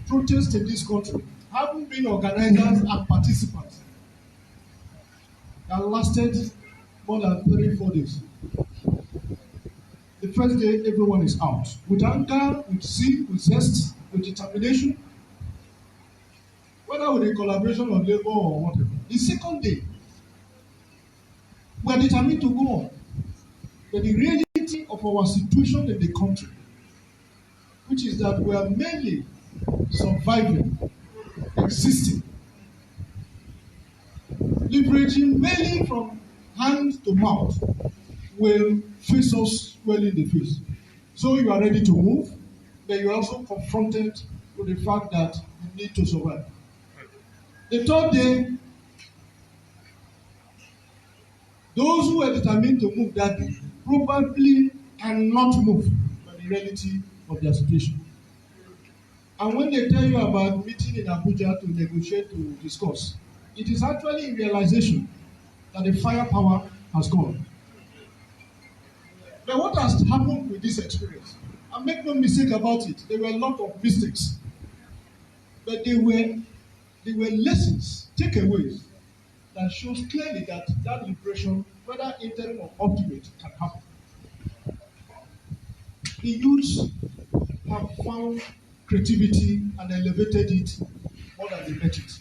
protests in this country, having been organizers and participants, that lasted more than 3-4 days. The first day, everyone is out. With anger, with zeal, with zest, with determination, whether with a collaboration of labor or whatever. The second day, we are determined to go on. But the reality of our situation in the country, which is that we are mainly surviving, existing, leveraging mainly from hand to mouth will face us well in the face. So you are ready to move, but you are also confronted with the fact that you need to survive. The third day, those who are determined to move that day probably cannot move by the reality of their situation. And when they tell you about meeting in Abuja to negotiate, to discuss, it is actually a realization that the firepower has gone. But what has happened with this experience? And make no mistake about it, there were a lot of mistakes. But they were lessons, takeaways, that shows clearly that liberation, whether interim or ultimate, can happen. The youths have found creativity and elevated it more than they met it.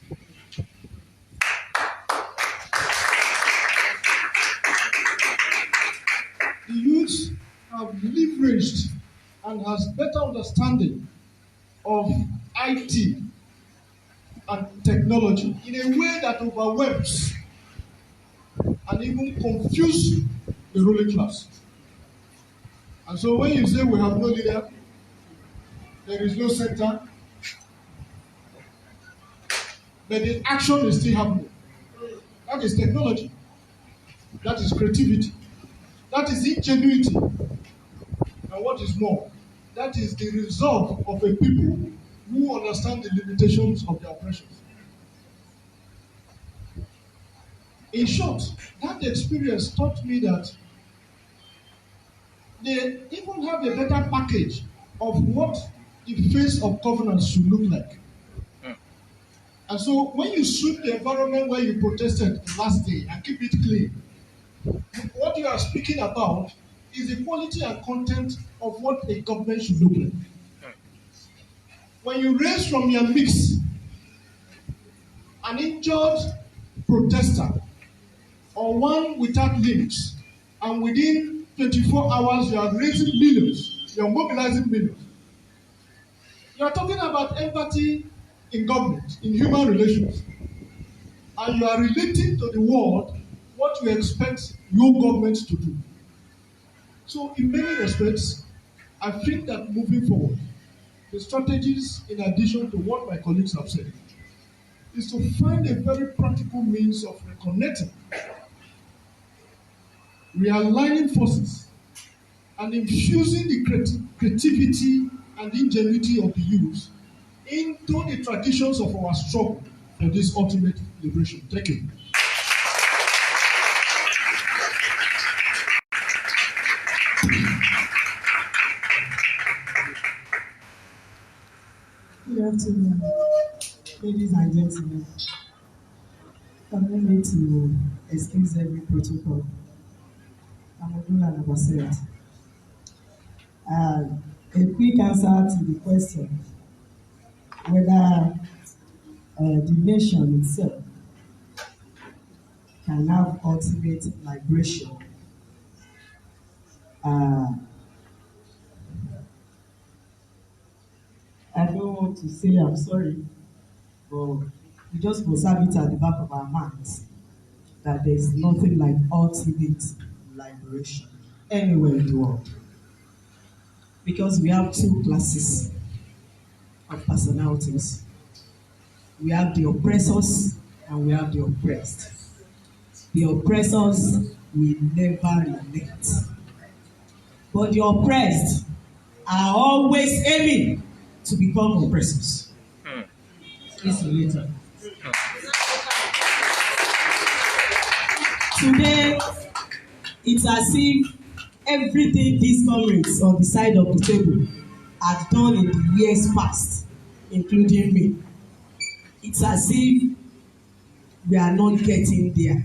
The youths have leveraged and has better understanding of IT and technology in a way that overwhelms and even confuses the ruling class. And so when you say we have no leader, there is no center, but the action is still happening. That is technology. That is creativity. That is ingenuity. And what is more, that is the result of a people who understand the limitations of their oppressions. In short, that experience taught me that they even have a better package of what the face of governance should look like. And so when you sweep the environment where you protested last day and keep it clean, what you are speaking about is the quality and content of what a government should look like. When you raise from your mix an injured protester or one without limbs, and within 24 hours you are raising millions, you are mobilizing millions. You are talking about empathy in government, in human relations, and you are relating to the world what you expect your government to do. So in many respects, I think that moving forward, the strategies, in addition to what my colleagues have said, is to find a very practical means of reconnecting, realigning forces, and infusing the creativity and ingenuity of the youth into the traditions of our struggle for this ultimate liberation. Thank you. Good afternoon, ladies and gentlemen. Permit me to excuse every protocol. I'm Odula Nabaset. A quick answer to the question whether the nation itself can have ultimate liberation. I don't want to say I'm sorry, but we just must have it at the back of our minds that there is nothing like ultimate liberation anywhere in the world. Because we have two classes of personalities. We have the oppressors and we have the oppressed. The oppressors will never relent. But the oppressed are always aiming to become oppressors. Listen later. Today, it's as if everything these comrades on the side of the table had done in the years past, including me. It's as if we are not getting there.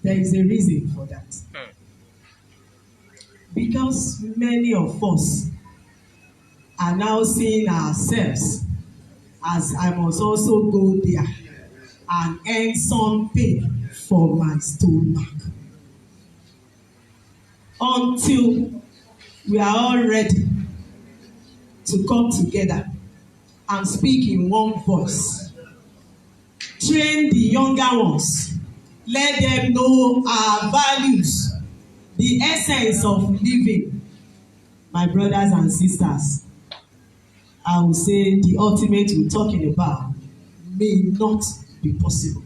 There is a reason for that. Because many of us are now seeing ourselves as I must also go there and earn something for my stomach. Until we are all ready to come together and speak in one voice train the younger ones, let them know our values, the essence of living. My brothers and sisters, I will say the ultimate we're talking about may not be possible.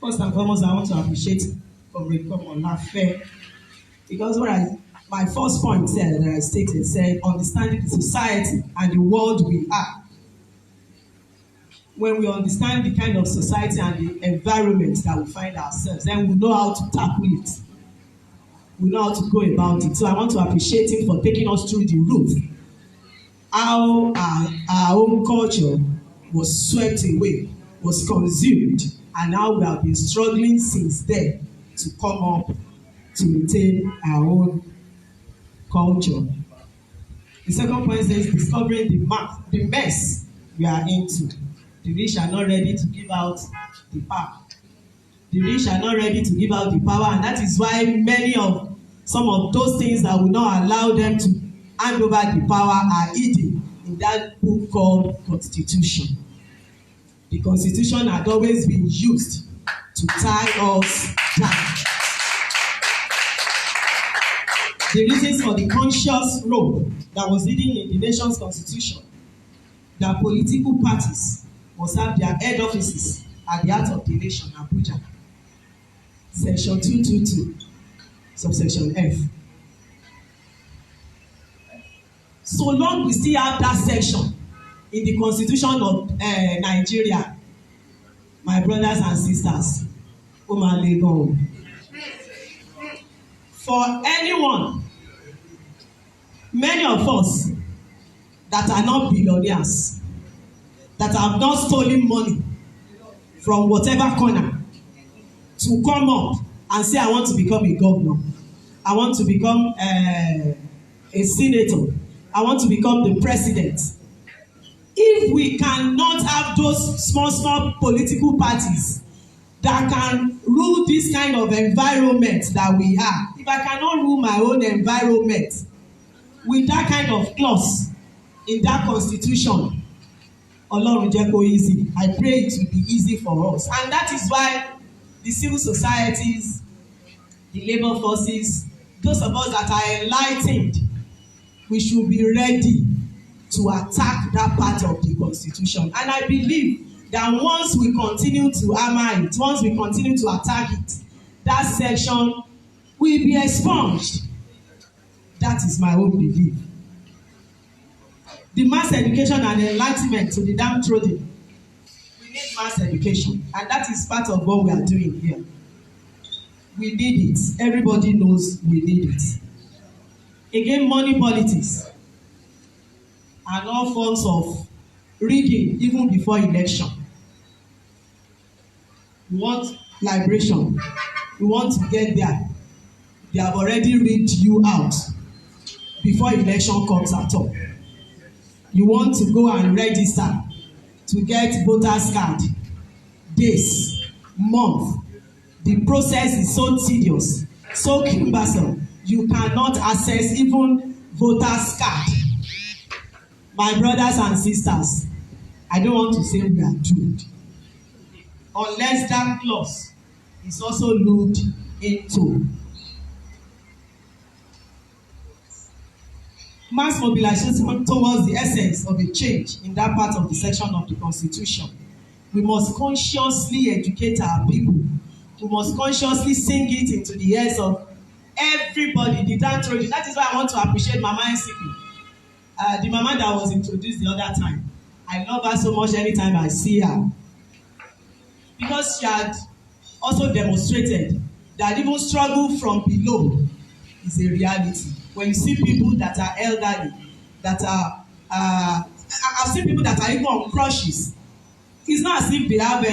First and foremost, I want to appreciate Comrade Lafe, because my first point there that I stated said understanding the society and the world we are. When we understand the kind of society and the environment that we find ourselves, then we know how to tackle it. We know how to go about it. So I want to appreciate him for taking us through the route. How our own culture was swept away, was consumed, and how we have been struggling since then to come up to maintain our own culture. The second point says discovering the mess we are into. The rich are not ready to give out the power. The rich are not ready to give out the power, and that is why some of those things that will not allow them to hand over the power are hidden in that book called Constitution. The Constitution had always been used to tie us down. The reasons for the conscious role that was hidden in the nation's constitution, that political parties must have their head offices at the heart of the nation, Abuja. Section 222, subsection F. So long we still have that section in the constitution of Nigeria, my brothers and sisters, for anyone, many of us that are not billionaires, that have not stolen money from whatever corner, to come up and say, I want to become a governor, I want to become a senator, I want to become the president. If we cannot have those small political parties that can rule this kind of environment that we are, if I cannot rule my own environment with that kind of clause in that constitution, Ọlọ́run jẹ́ kó easy. I pray it will be easy for us. And that is why the civil societies, the labor forces, those of us that are enlightened, we should be ready to attack that part of the constitution. And I believe that once we continue to hammer it, once we continue to attack it, that section will be expunged. That is my own belief. The mass education and enlightenment to the downtrodden. We need mass education, and that is part of what we are doing here. We need it. Everybody knows we need it. Again, money politics and all forms of rigging even before election. We want liberation. We want to get there. They have already rigged you out before election comes at all. You want to go and register to get voters card, days, month. The process is so tedious, so cumbersome. You cannot access even voters card. My brothers and sisters, I don't want to say we are doomed, unless that clause is also looked into. Mass mobilization towards the essence of a change in that part of the section of the Constitution. We must consciously educate our people. We must consciously sing it into the ears of everybody, the downtrodden. That is why I want to appreciate Mama NCP, the mama that was introduced the other time. I love her so much anytime I see her, because she had also demonstrated that even struggle from below is a reality. When you see people that are elderly, that are, I've seen people that are even on crutches. It's not as if they have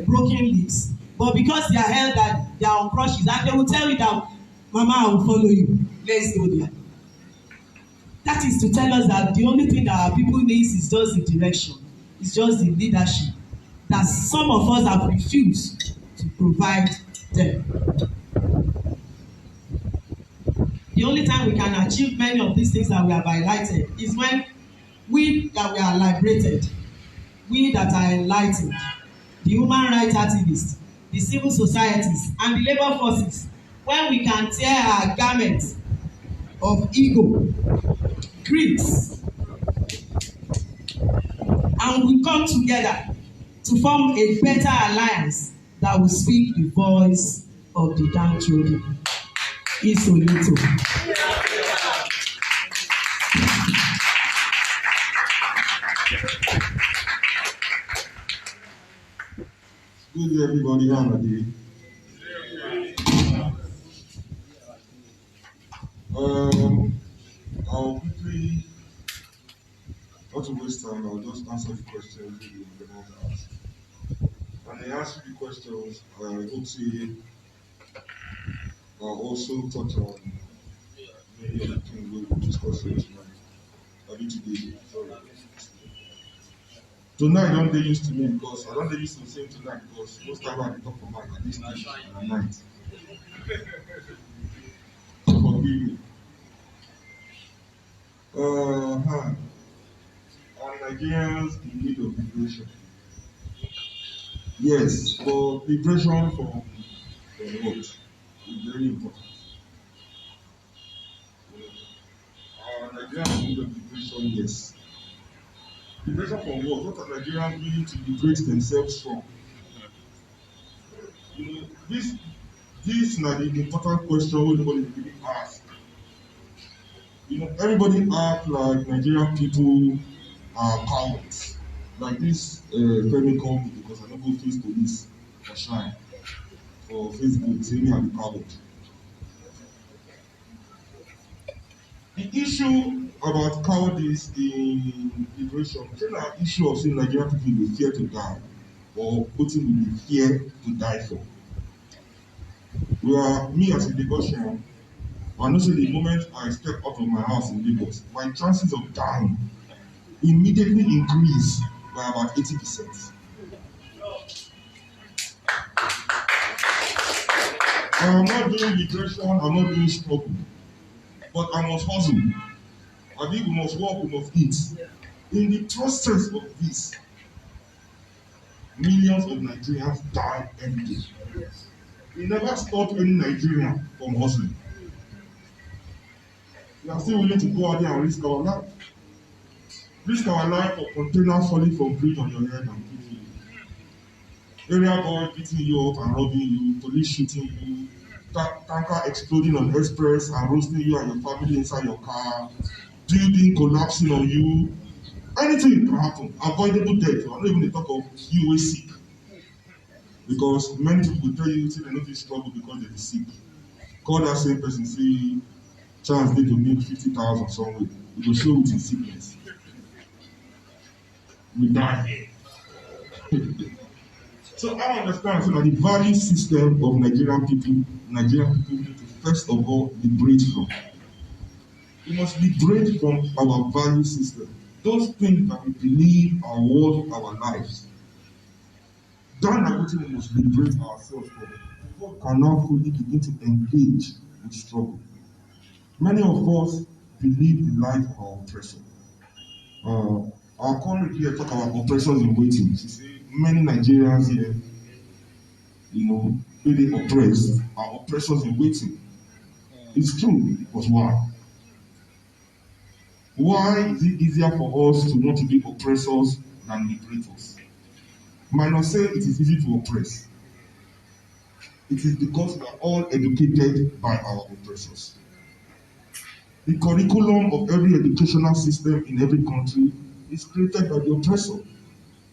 broken limbs, but because they are elderly, they are on crutches, and they will tell you that, Mama, I will follow you. Let's go there. That is to tell us that the only thing that our people need is just the direction, it's just the leadership that some of us have refused to provide them. The only time we can achieve many of these things that we have highlighted is when we that we are liberated, we that are enlightened, the human rights activists, the civil societies, and the labour forces, when we can tear our garments of ego, greed, and we come together to form a better alliance that will speak the voice of the downtrodden. Isolito. Good day, everybody. How are you? I'll quickly, not to waste time, I'll just answer the questions the organizer asked. And I ask you the questions, I hope to also touch on many of the things we will discuss here tonight. I mean today, sorry. Tonight don't they used to me because I don't they used to say tonight because most time I talk about at this time at night. Forgive me. Are Nigerians in need of liberation? Yes, but liberation from what? Is very important. Are Nigerians in need of liberation? Yes. Liberation from what? What are Nigerians willing to liberate themselves from? You know, this is not the important question everybody really ask. You know, everybody act like Nigerian people are cowards. Like this Femi called me because I don't go face police for shine or Facebook saying me I'm a coward. The issue about cowardice in liberation is not an issue of saying Nigerian people will fear to die or putting will be fear to die for. Well, me as a Lagosian, I know say the moment I step out of my house in Lagos, my chances of dying immediately increase by about 80%. I'm not doing liberation, I'm not doing struggle, but I must hustle. I think we must work, we must eat. In the process of this, millions of Nigerians die every day. We never stop any Nigerian from hustling. We are still willing to go out there and risk our life. Risk our life for containers falling from bridge on your head and killing you. Area boy beating you up and robbing you, police shooting you, tanker exploding on express and roasting you and your family inside your car, building collapsing on you. Anything can happen. Avoidable death. I'm not even talk of you who sick. Because many people will tell you they don't feel struggle because they are sick. Call that same person, say, chance need to make 50,000 somewhere. It will show with his sickness. We die here. So I understand so that the value system of Nigerian people need to first of all liberate from. We must liberate from our value system. Those things that we believe are worth our lives. That is what we must liberate ourselves from. We can now fully begin to engage with struggle. Many of us believe the life of our oppressor. Our colleague here talk about oppressors in waiting. She say many Nigerians here, you know, who they oppress are oppressors in waiting. It's true, but why? Why is it easier for us to want to be oppressors than liberators? Might not say it is easy to oppress. It is because we are all educated by our oppressors. The curriculum of every educational system in every country is created by the oppressor.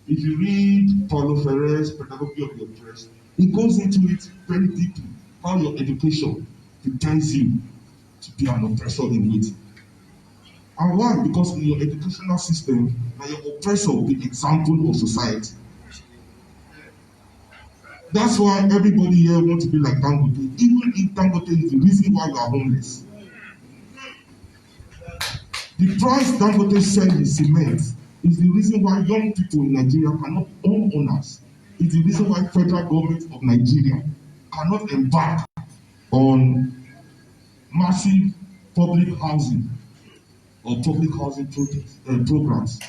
If you read Paulo Ferre's Pedagogy of the Oppressed, it goes into it very deeply, how your education prepares you to be an oppressor in waiting. And why? Because in your educational system, now your oppressor will be the example of society. That's why everybody here wants to be like Dangote, even if Dangote is the reason why we are homeless. The price Dangote sells in cement is the reason why young people in Nigeria cannot own owners. It's the reason why federal government of Nigeria cannot embark on massive public housing. or public housing programs.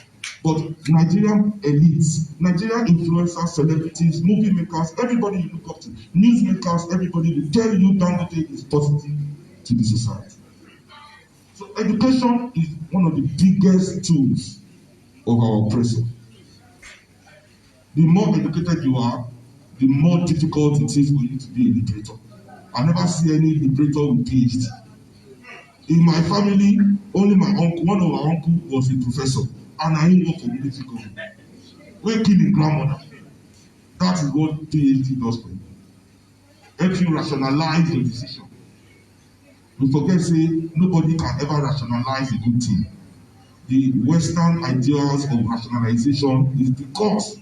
But Nigerian elites, Nigerian influencers, celebrities, movie makers, everybody you look up to, newsmakers, everybody will tell you Dangote is positive to the society. So education is one of the biggest tools of our oppressor. The more educated you are, the more difficult it is for you to be a liberator. I never see any liberator with PhD. In my family, only my uncle, one of my uncle was a professor, and I work for military government. We kill his grandmother. That is what PhD does for you. Help you rationalize your decision. We forget say nobody can ever rationalize a good thing. The Western ideas of rationalization is because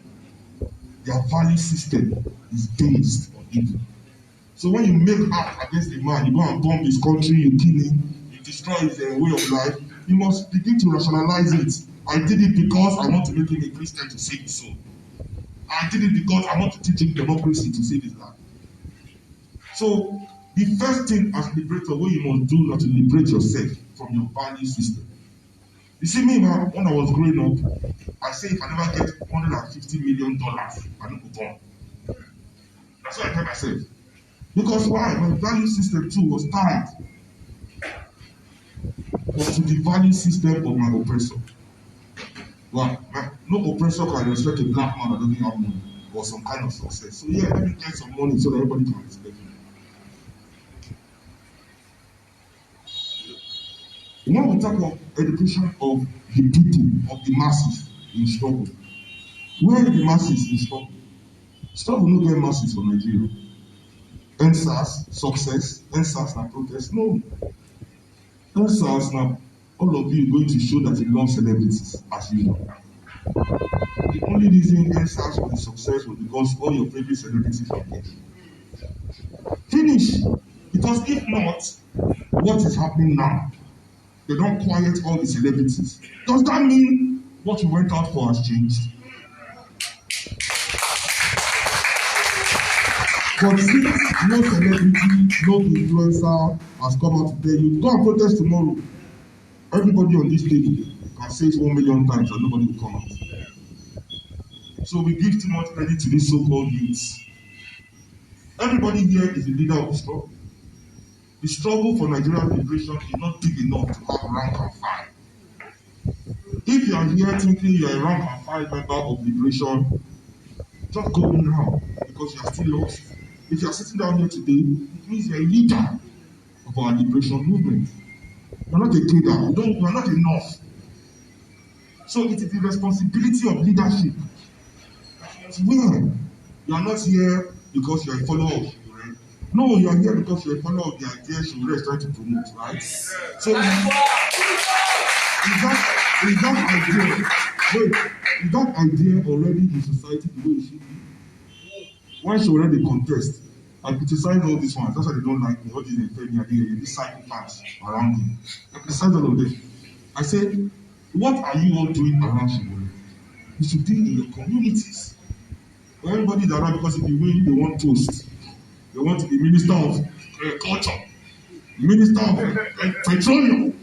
their value system is based on evil. So when you make act against a man, you go and bomb his country, you kill him, you destroy his way of life, you must begin to rationalize it. I did it because I want to make him a Christian to save his soul. I did it because I want to teach him democracy to save his life. So the first thing as liberator, what you must do now to liberate yourself from your value system. You see me, man, when I was growing up, I say if I never get $150 million, I don't go born. That's what I tell myself. Because why? My value system too was tied to the value system of my oppressor. Well, no oppressor can respect a black man that doesn't have money or some kind of success. So yeah, let me get some money so that everybody can respect me. When we talk of education of the people, of the masses in struggle, where are the masses in struggle? Struggle no get masses for Nigeria. NSAS, success, NSAS na protest. No. NSAS now, all of you going to show that you love celebrities as you know. The only reason NSAS was a success was because all your favorite celebrities are dead. Finish. Because if not, what is happening now? They don't quiet all the celebrities. Does that mean what we went out for has changed? But since no celebrity, no influencer has come out to tell you, go and protest tomorrow. Everybody on this table can say it 1 million times and nobody will come out. So we give too much credit to these so-called youths. Everybody here is a leader of the struggle. The struggle for Nigerian liberation is not big enough to have rank and file. If you are here thinking you are a rank and file member of liberation, just go now because you are still lost. If you are sitting down here today, it means you are a leader of our liberation movement. You are not a leader. You are not enough. So it is the responsibility of leadership. Where you are not here because you are a follower of Sowore. No, you are here because you are a follower of the idea Sowore is trying to promote, right? So is that idea already in society the way it should be? Why Sowore dey contest? I criticize all these ones. That's why they don't like me. All these these psychopaths around me. I criticize all of them. I say, what are you all doing around Sowore? You should be in your communities. Everybody is around because if you win, they want toast. They want to be minister of culture, minister of petroleum.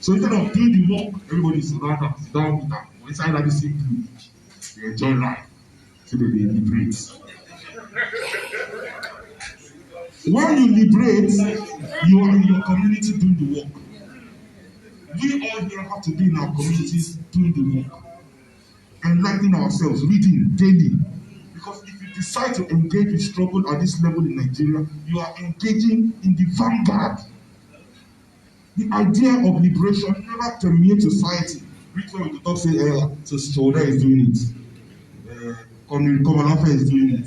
So instead of doing the work, everybody is around them, sit down with them. Inside that the same group, they enjoy life. So they liberate. When you liberate, you are in your community doing the work. We all here have to be in our communities doing the work. Enlightening ourselves, reading daily. Because if you decide to engage in struggle at this level in Nigeria, you are engaging in the vanguard. The idea of liberation never permeates society. Which one we talk say, so Sowore is doing it. Komalafe is doing it.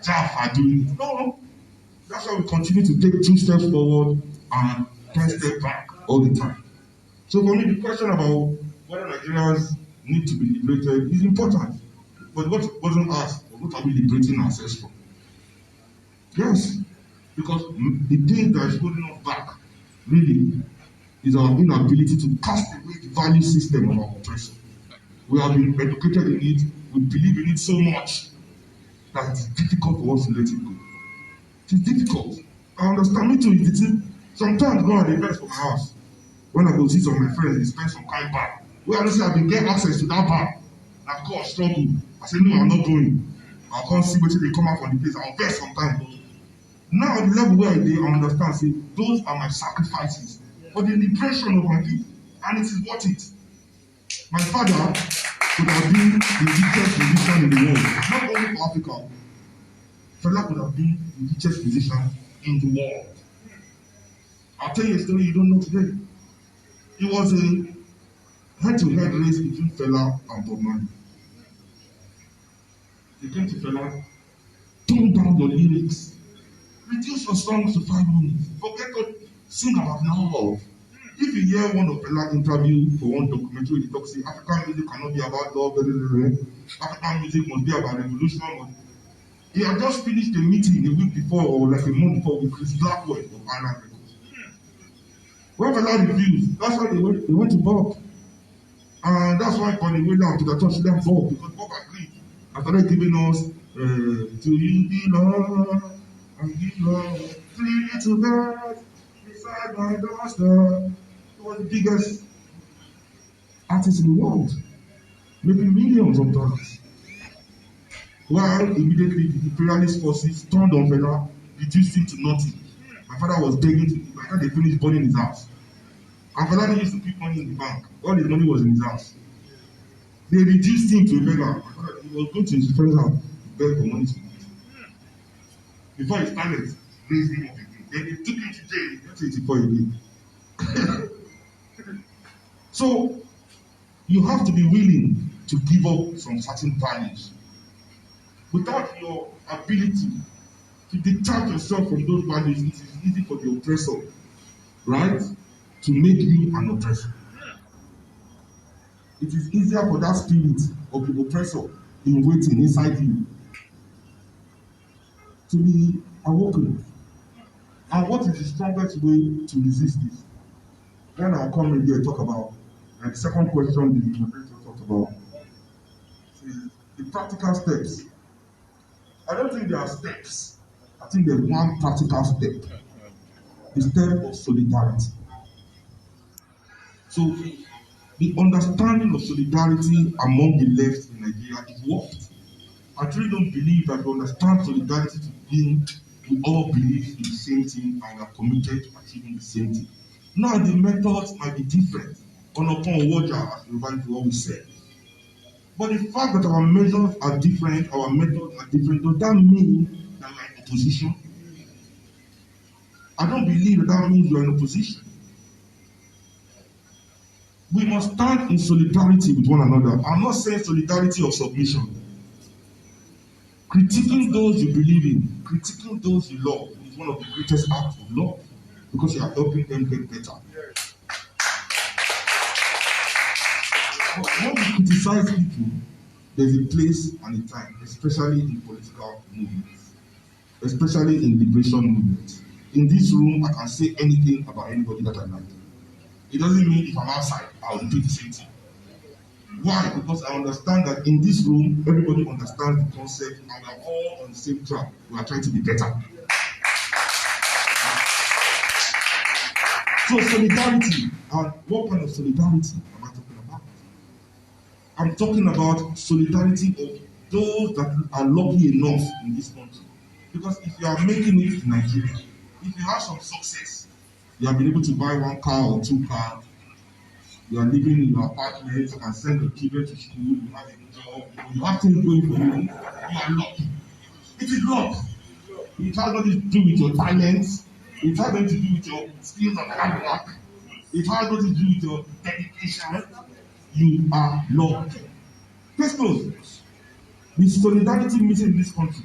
Jaf are doing it. No. That's why we continue to take 2 steps forward and 10 steps back all the time. So for me, the question about whether Nigerians need to be liberated is important. But what wasn't asked, what are we liberating ourselves from? Yes, because the thing that is holding us back really is our inability to cast away the value system of our oppressor. We have been educated in it, we believe in it so much that it is difficult for us to let it go. It is difficult. I understand me too, sometimes God advice from my house. When I go see some of my friends, they spend some kind bar. Where I don't say I can get access to that bar. I call struggle. I say, no, I'm not going. I'll come see what they come out from the place. I'll invest some time. Now at the level where they understand, say, those are my sacrifices for the liberation of my people. And it is worth it. My father could have been the richest musician in the world, not only for Africa. Fela could have been the richest musician in the world. I'll tell you a story you don't know today. It was a head-to-head race between Fela and Bob Marley. They came to Fela, tone down your lyrics, reduce your songs to 5 minutes, forget to sing about love. If you hear one of Fela's interview for one documentary, they talk say African music cannot be about love, African music must be about revolution. He had just finished a meeting a week before or like a month before with Chris Blackwell of Island Records. When Fela refused, that's why they went to Bob. And that's why Bonnie went out to the church left Bob because Bob agreed. And started giving us to you belong and belong three little birds beside my doorstep. He was the biggest artist in the world, making millions of dollars. While immediately the imperialist forces turned on Fela, reduced him to nothing. My father was begging to, by the time they finished burning his house. And Fela used to keep money in the bank. All his money was in his house. They reduced him to a beggar. My father, he was going to his friend's house to beg for money to eat. Before his parents raised him up again. Then they took him to jail. That's 84 again. So you have to be willing to give up some certain values. Without your ability to detach yourself from those values, it is easy for the oppressor, right, to make you an oppressor. It is easier for that spirit of the oppressor in waiting inside you to be awoken. And what is the strongest way to resist this? Then I'll come in here and talk about the second question the moderator talked about. Is the practical steps. I don't think there are steps. I think there's one practical step. The step of solidarity. So the understanding of solidarity among the left in Nigeria is warped. I truly don't believe that we understand solidarity to mean we all believe in the same thing and we are committed to achieving the same thing. Now the methods might be different. On upon water, as Yoruba always say. But the fact that our measures are different, our methods are different, does that mean that we are in opposition? I don't believe that means we are in opposition. We must stand in solidarity with one another. I'm not saying solidarity of submission. Critiquing those you believe in, critiquing those you love is one of the greatest acts of love because you are helping them get better. But when we criticize people, there's a place and a time, especially in political movements, especially in liberation movements. In this room, I can say anything about anybody that I like. It doesn't mean if I'm outside, I'll do the same thing. Why? Because I understand that in this room, everybody understands the concept and we are all on the same track. We are trying to be better. So solidarity, and what kind of solidarity am I talking about? I'm talking about solidarity of those that are lucky enough in this country. Because if you are making it in Nigeria, if you have some success, you have been able to buy 1 car or 2 cars, you are living in your apartment, you can send your children to school, you have a job, you have things going for you, you are lucky. It is luck. It has nothing to do with your talents, it has nothing to do with your skills and hard work, it has nothing to do with your dedication. You are lucky. Let's close. The solidarity meeting in this country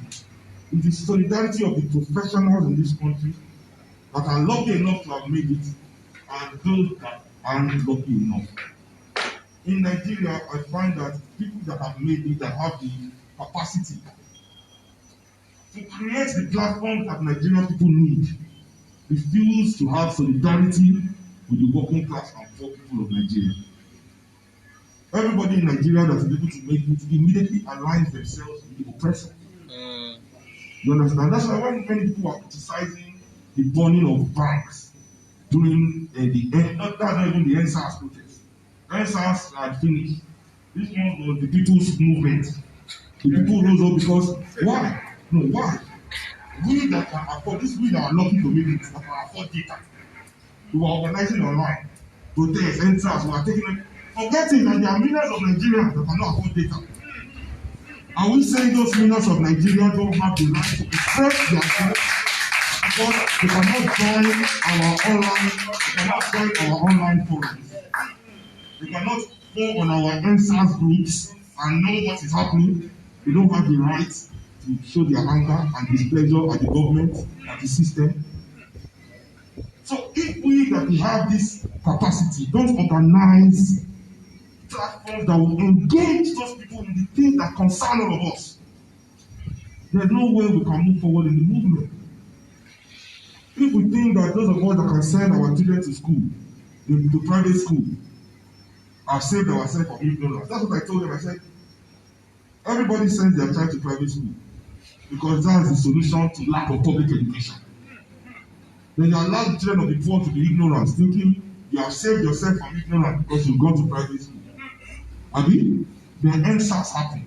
is the solidarity of the professionals in this country that are lucky enough to have made it and those that aren't lucky enough. In Nigeria, I find that people that have made it, that have the capacity to create the platform that Nigerian people need, refuse to have solidarity with the working class and poor people of Nigeria. Everybody in Nigeria that is able to make it immediately aligns themselves with the oppressor. You understand? That's why when many people are criticizing the burning of banks, during that's not even the NSAS protest. NSAS had finished. This one was the people's movement. The people rose up because why? No, why? We that can afford this, we that are lucky to make it, that can afford data. We were organizing online, protests, NSAS, we are taking it. Forgetting that there are millions of Nigerians that cannot afford data. Are we saying those millions of Nigerians don't have the right to express their thoughts because they cannot join our online forums? They cannot go on our NSAS groups and know what is happening. They don't have the right to show their anger and displeasure at the government, at the system. So if we that we have this capacity don't organize platforms that will engage those people in the things that concern all of us, there's no way we can move forward in the movement. If we think that those of us that can send our children to school, to private school, have saved ourselves from ignorance. That's what I told them. I said, everybody sends their child to private school because that's the solution to lack of public education. Then you allow the children of the poor to be ignorant, thinking you have saved yourself from ignorance because you've gone to private school. Abi, then NSAS happen.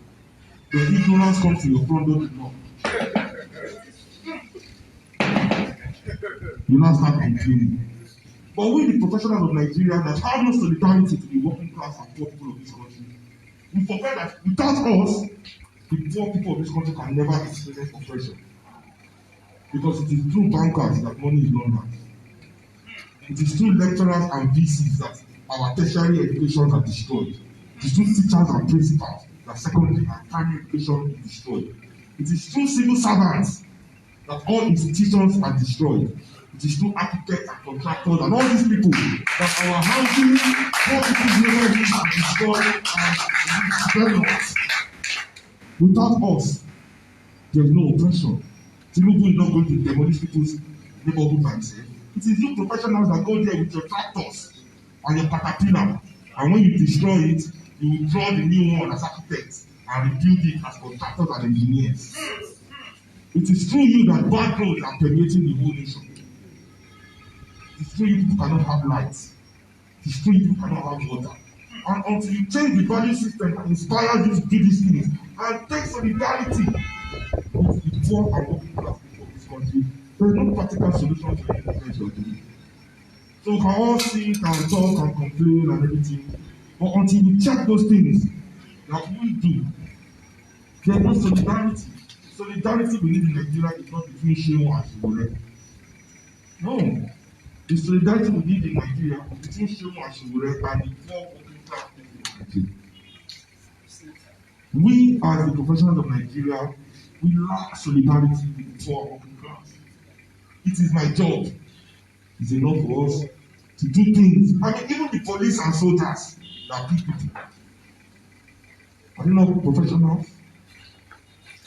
Then ignorance comes to your front door to knock. You now start complaining. But we, the professionals of Nigeria that have no solidarity to the working class and poor people of this country, we forget that without us, the poor people of this country can never experience oppression. Because it is through bankers that money is laundered. It is through lecturers and VCs that our tertiary educations are destroyed. It is through teachers and principals that secondary and primary education is destroyed. It is through civil servants that all institutions are destroyed. It is through architects and contractors and all these people that our housing, poor people's neighborhoods are destroyed and developed. Without us, there is no oppression. Tinubu is not going to demolish people's neighborhood by himself. It is you professionals that go there with your tractors and your caterpillar, and when you destroy it, you will draw the new one as architects and rebuild it as contractors and engineers. It is through you that bad roads are permeating the whole nation. It is through you people cannot have lights. It is through you people cannot have water. And until you change the value system that inspires you to do these things and take solidarity with the poor and working class people of this country, there is no practical solution to anything you're doing. So we can all sit and talk and complain and everything, but until we check those things that we do, there is no solidarity. Solidarity we need in Nigeria is not between Sowore and Sowore. No. The solidarity we need in Nigeria is between Sowore and Sowore and the poor working class people in Nigeria. We, as the professionals of Nigeria, we lack solidarity with the poor working class. It is my job. It's enough for us to do things. I mean, even the police and soldiers that beat people. Are they not professionals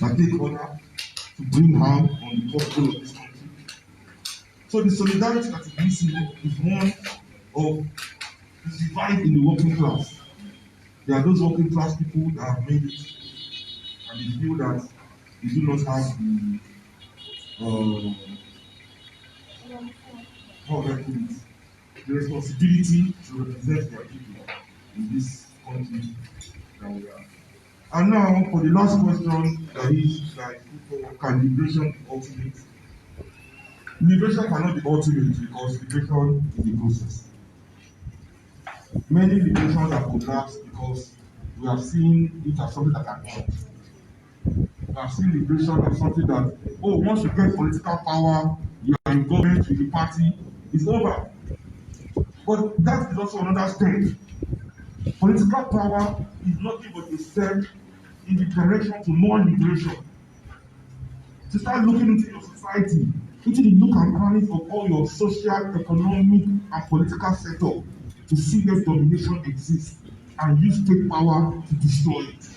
that take order to bring harm on the poor people of this country? So the solidarity that is missing is one of the divide in the working class. There are those working class people that have made it and they feel that they do not have the responsibility to represent their people in this country that we are. And now for the last question, that is like, can liberation be ultimate? Liberation cannot be ultimate because liberation is a process. Many liberations have collapsed because we have seen it as something that can help. We have seen liberation as something that, oh, once you get political power, you are in government with the party, it's over. But that is also another step. Political power is nothing but a step in the direction to more liberation. To start looking into your society, into the nook and crannies of all your social, economic, and political setup to see where domination exists and use state power to destroy it.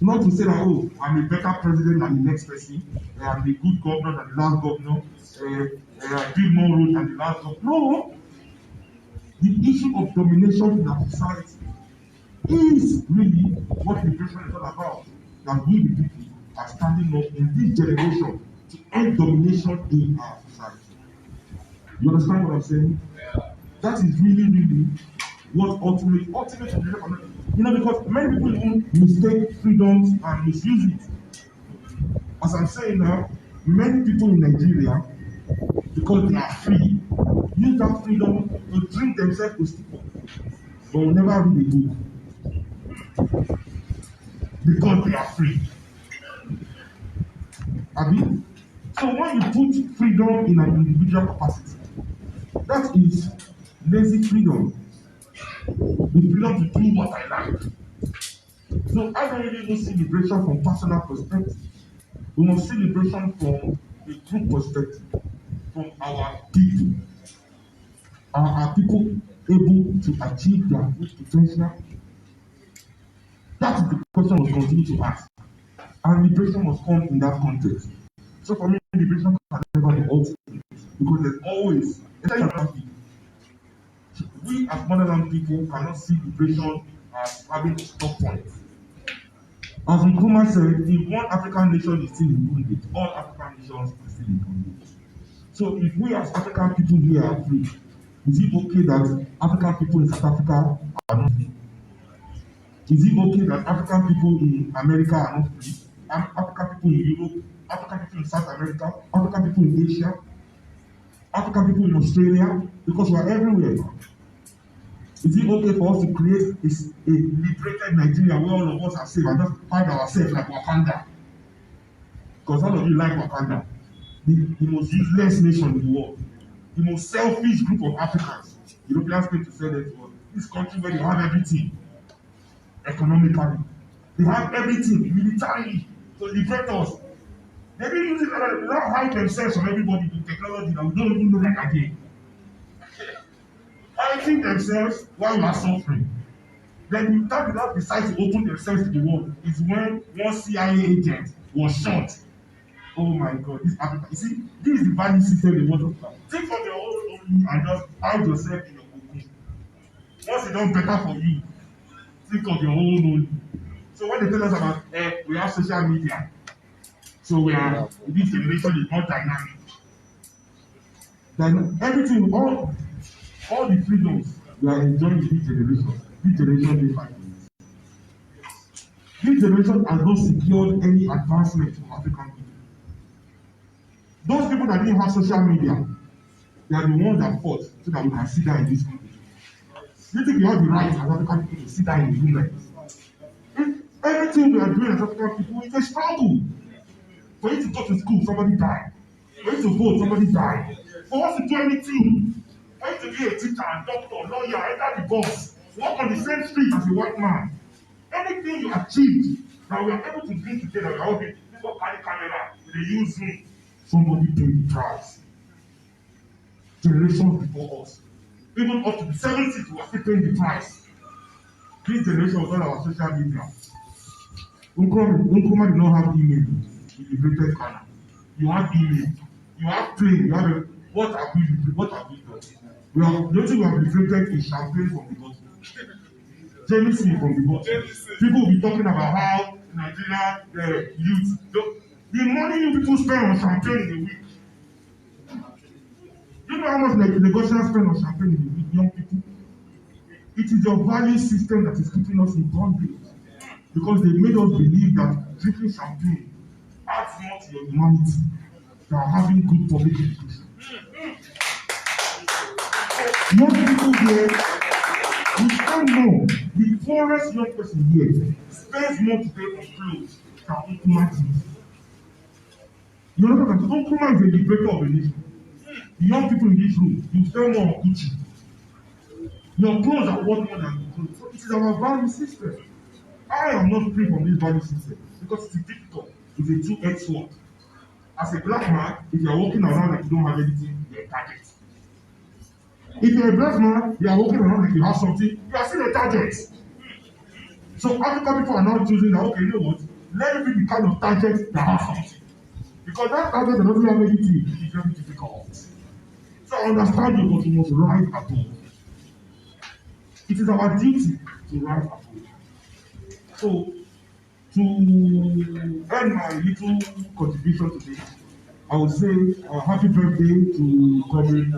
Not to say that, oh, I'm a better president than the next person, I'm a good governor than the last governor, I build more roads than the last governor. No! The issue of domination in our society is really what liberation is all about. That we, the people, are standing up in this generation to end domination in our society. You understand what I'm saying? That is really, really what ultimate because many people even mistake freedoms and misuse it. As I'm saying now, many people in Nigeria, because they are free, use that freedom to drink themselves to stupor, but will never read a book because they are free. Abi? So when you put freedom in an individual capacity, that is lazy freedom. The freedom to do what I like. So I don't really do celebration from personal perspective. We must celebration from a group perspective, from our people. Are people able to achieve their full potential? That is the question we continue to ask. And liberation must come in that context. So for me, liberation can never be ultimate because there's always, we as motherland people cannot see liberation as having a stop point. As Nkrumah said, if one African nation is still in bondage, all African nations are still in bondage. So if we as African people here are free, is it okay that African people in South Africa are not free? Is it okay that African people in America are not free? African people in Europe, African people in South America, African people in Asia, African people in Australia, because we are everywhere. Is it okay for us to create a liberated Nigeria where all of us are safe and just find ourselves like Wakanda? Because all of you like Wakanda, the most useless nation in the world, the most selfish group of Africans. Europeans came to say that this country where they have everything economically, they have everything militarily to liberate us. They didn't use it like that. They don't hide themselves from everybody with technology that we don't even know that again. Hiding themselves while we are suffering. Then the time they now decide to open themselves to the world is when one CIA agent was shot. Oh my God, this Africa. You see, this is the value system they want to have. Think of your own only and just hide yourself in your cocoon. Once it done better for you, think of your own only. So when they tell us about we have social media, so this generation is more dynamic. Then everything, all the freedoms we are enjoying in this generation dey fight. This generation has not secured any advancement for African people. Those people that didn't have social media, they are the ones that fought so that we can sit down in this country. You think we have the right as African people to sit down in the room like this? Everything we are doing as African people is a struggle. For you to go to school, somebody died. For you to vote, somebody died. For us to do anything, for you to be a teacher, doctor, lawyer, enter the bus, walk on the same street as a white man. Anything you achieved that we are able to do today, that we are all doing, people carry camera, they use me. Somebody paid the price. Generations before us. Even up to the 70s, we are still paying the price. This generation was on our social media. Nkrumah did not have email. He liberated Ghana. You have email. You have plane. You have what have we done? The only thing we have liberated is champagne from the bottle. Jameson from the bottle. People will be talking about how Nigeria youth. The money you people spend on champagne in a week. You know how much Lagosians spend on champagne in a week, young people? It is your value system that is keeping us in bondage. Because they made us believe that drinking champagne adds more to your humanity than having good public education. Young people here, we spend more. The poorest young person here spends more today on clothes than Nkrumah did. You know what Nkrumah is a liberator of a nation. The young people in this room, you spend more on Gucci. Your clothes are worth more than your clothes. So it is our value system. I am not free from this value system because it is difficult. It's a two-edged sword. As a black man, if you are walking around like you don't have anything, you are a target. If you're a black man, you are walking around like you have something, you are still a target. So African people are now choosing that, okay, you know what? Let me be the kind of target that has something. Because that target that doesn't have anything is very difficult. So I understand you, but you must rise above. It is our duty to rise above. So, to end my little contribution today, I would say happy birthday to Comrade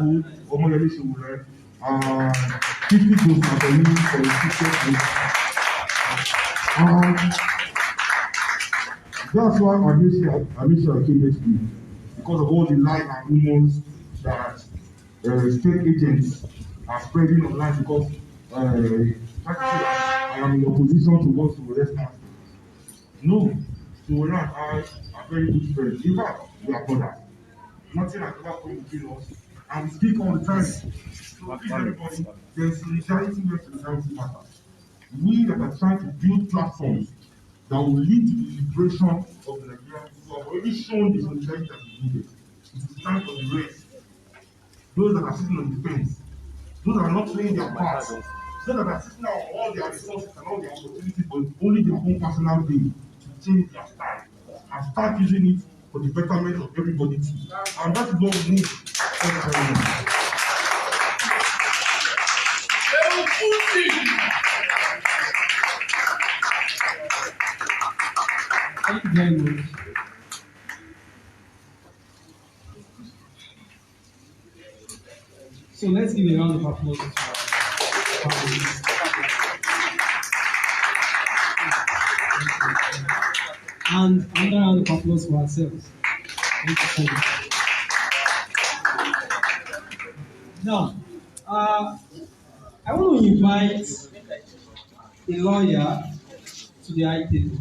Omoyele Sowore. 50 goals for you for your success. That's why I make sure I came here today, because of all the lies and rumors that state agents are spreading online, because I am in opposition to what Sowore stands for. No, Sowore and I are very good friends. In fact, we are brothers. Nothing has ever come between us, and we speak all the time. So please, everybody, there's solidarity where solidarity matters. We that are trying to build platforms that will lead to the liberation of the Nigerian people have already shown the solidarity that is needed. It is time for the rest. Those that are sitting on the fence, those that are not playing their part, those that are sitting on all their resources and all their opportunities, but only their own personal gain to change their style and start using it for the betterment of everybody too. And that is what we need. Thank you very much. Thank you very much. So let's give a round of applause to our panelists. And another round of applause for ourselves. Thank you so much. Now, I want to invite a lawyer to the high table.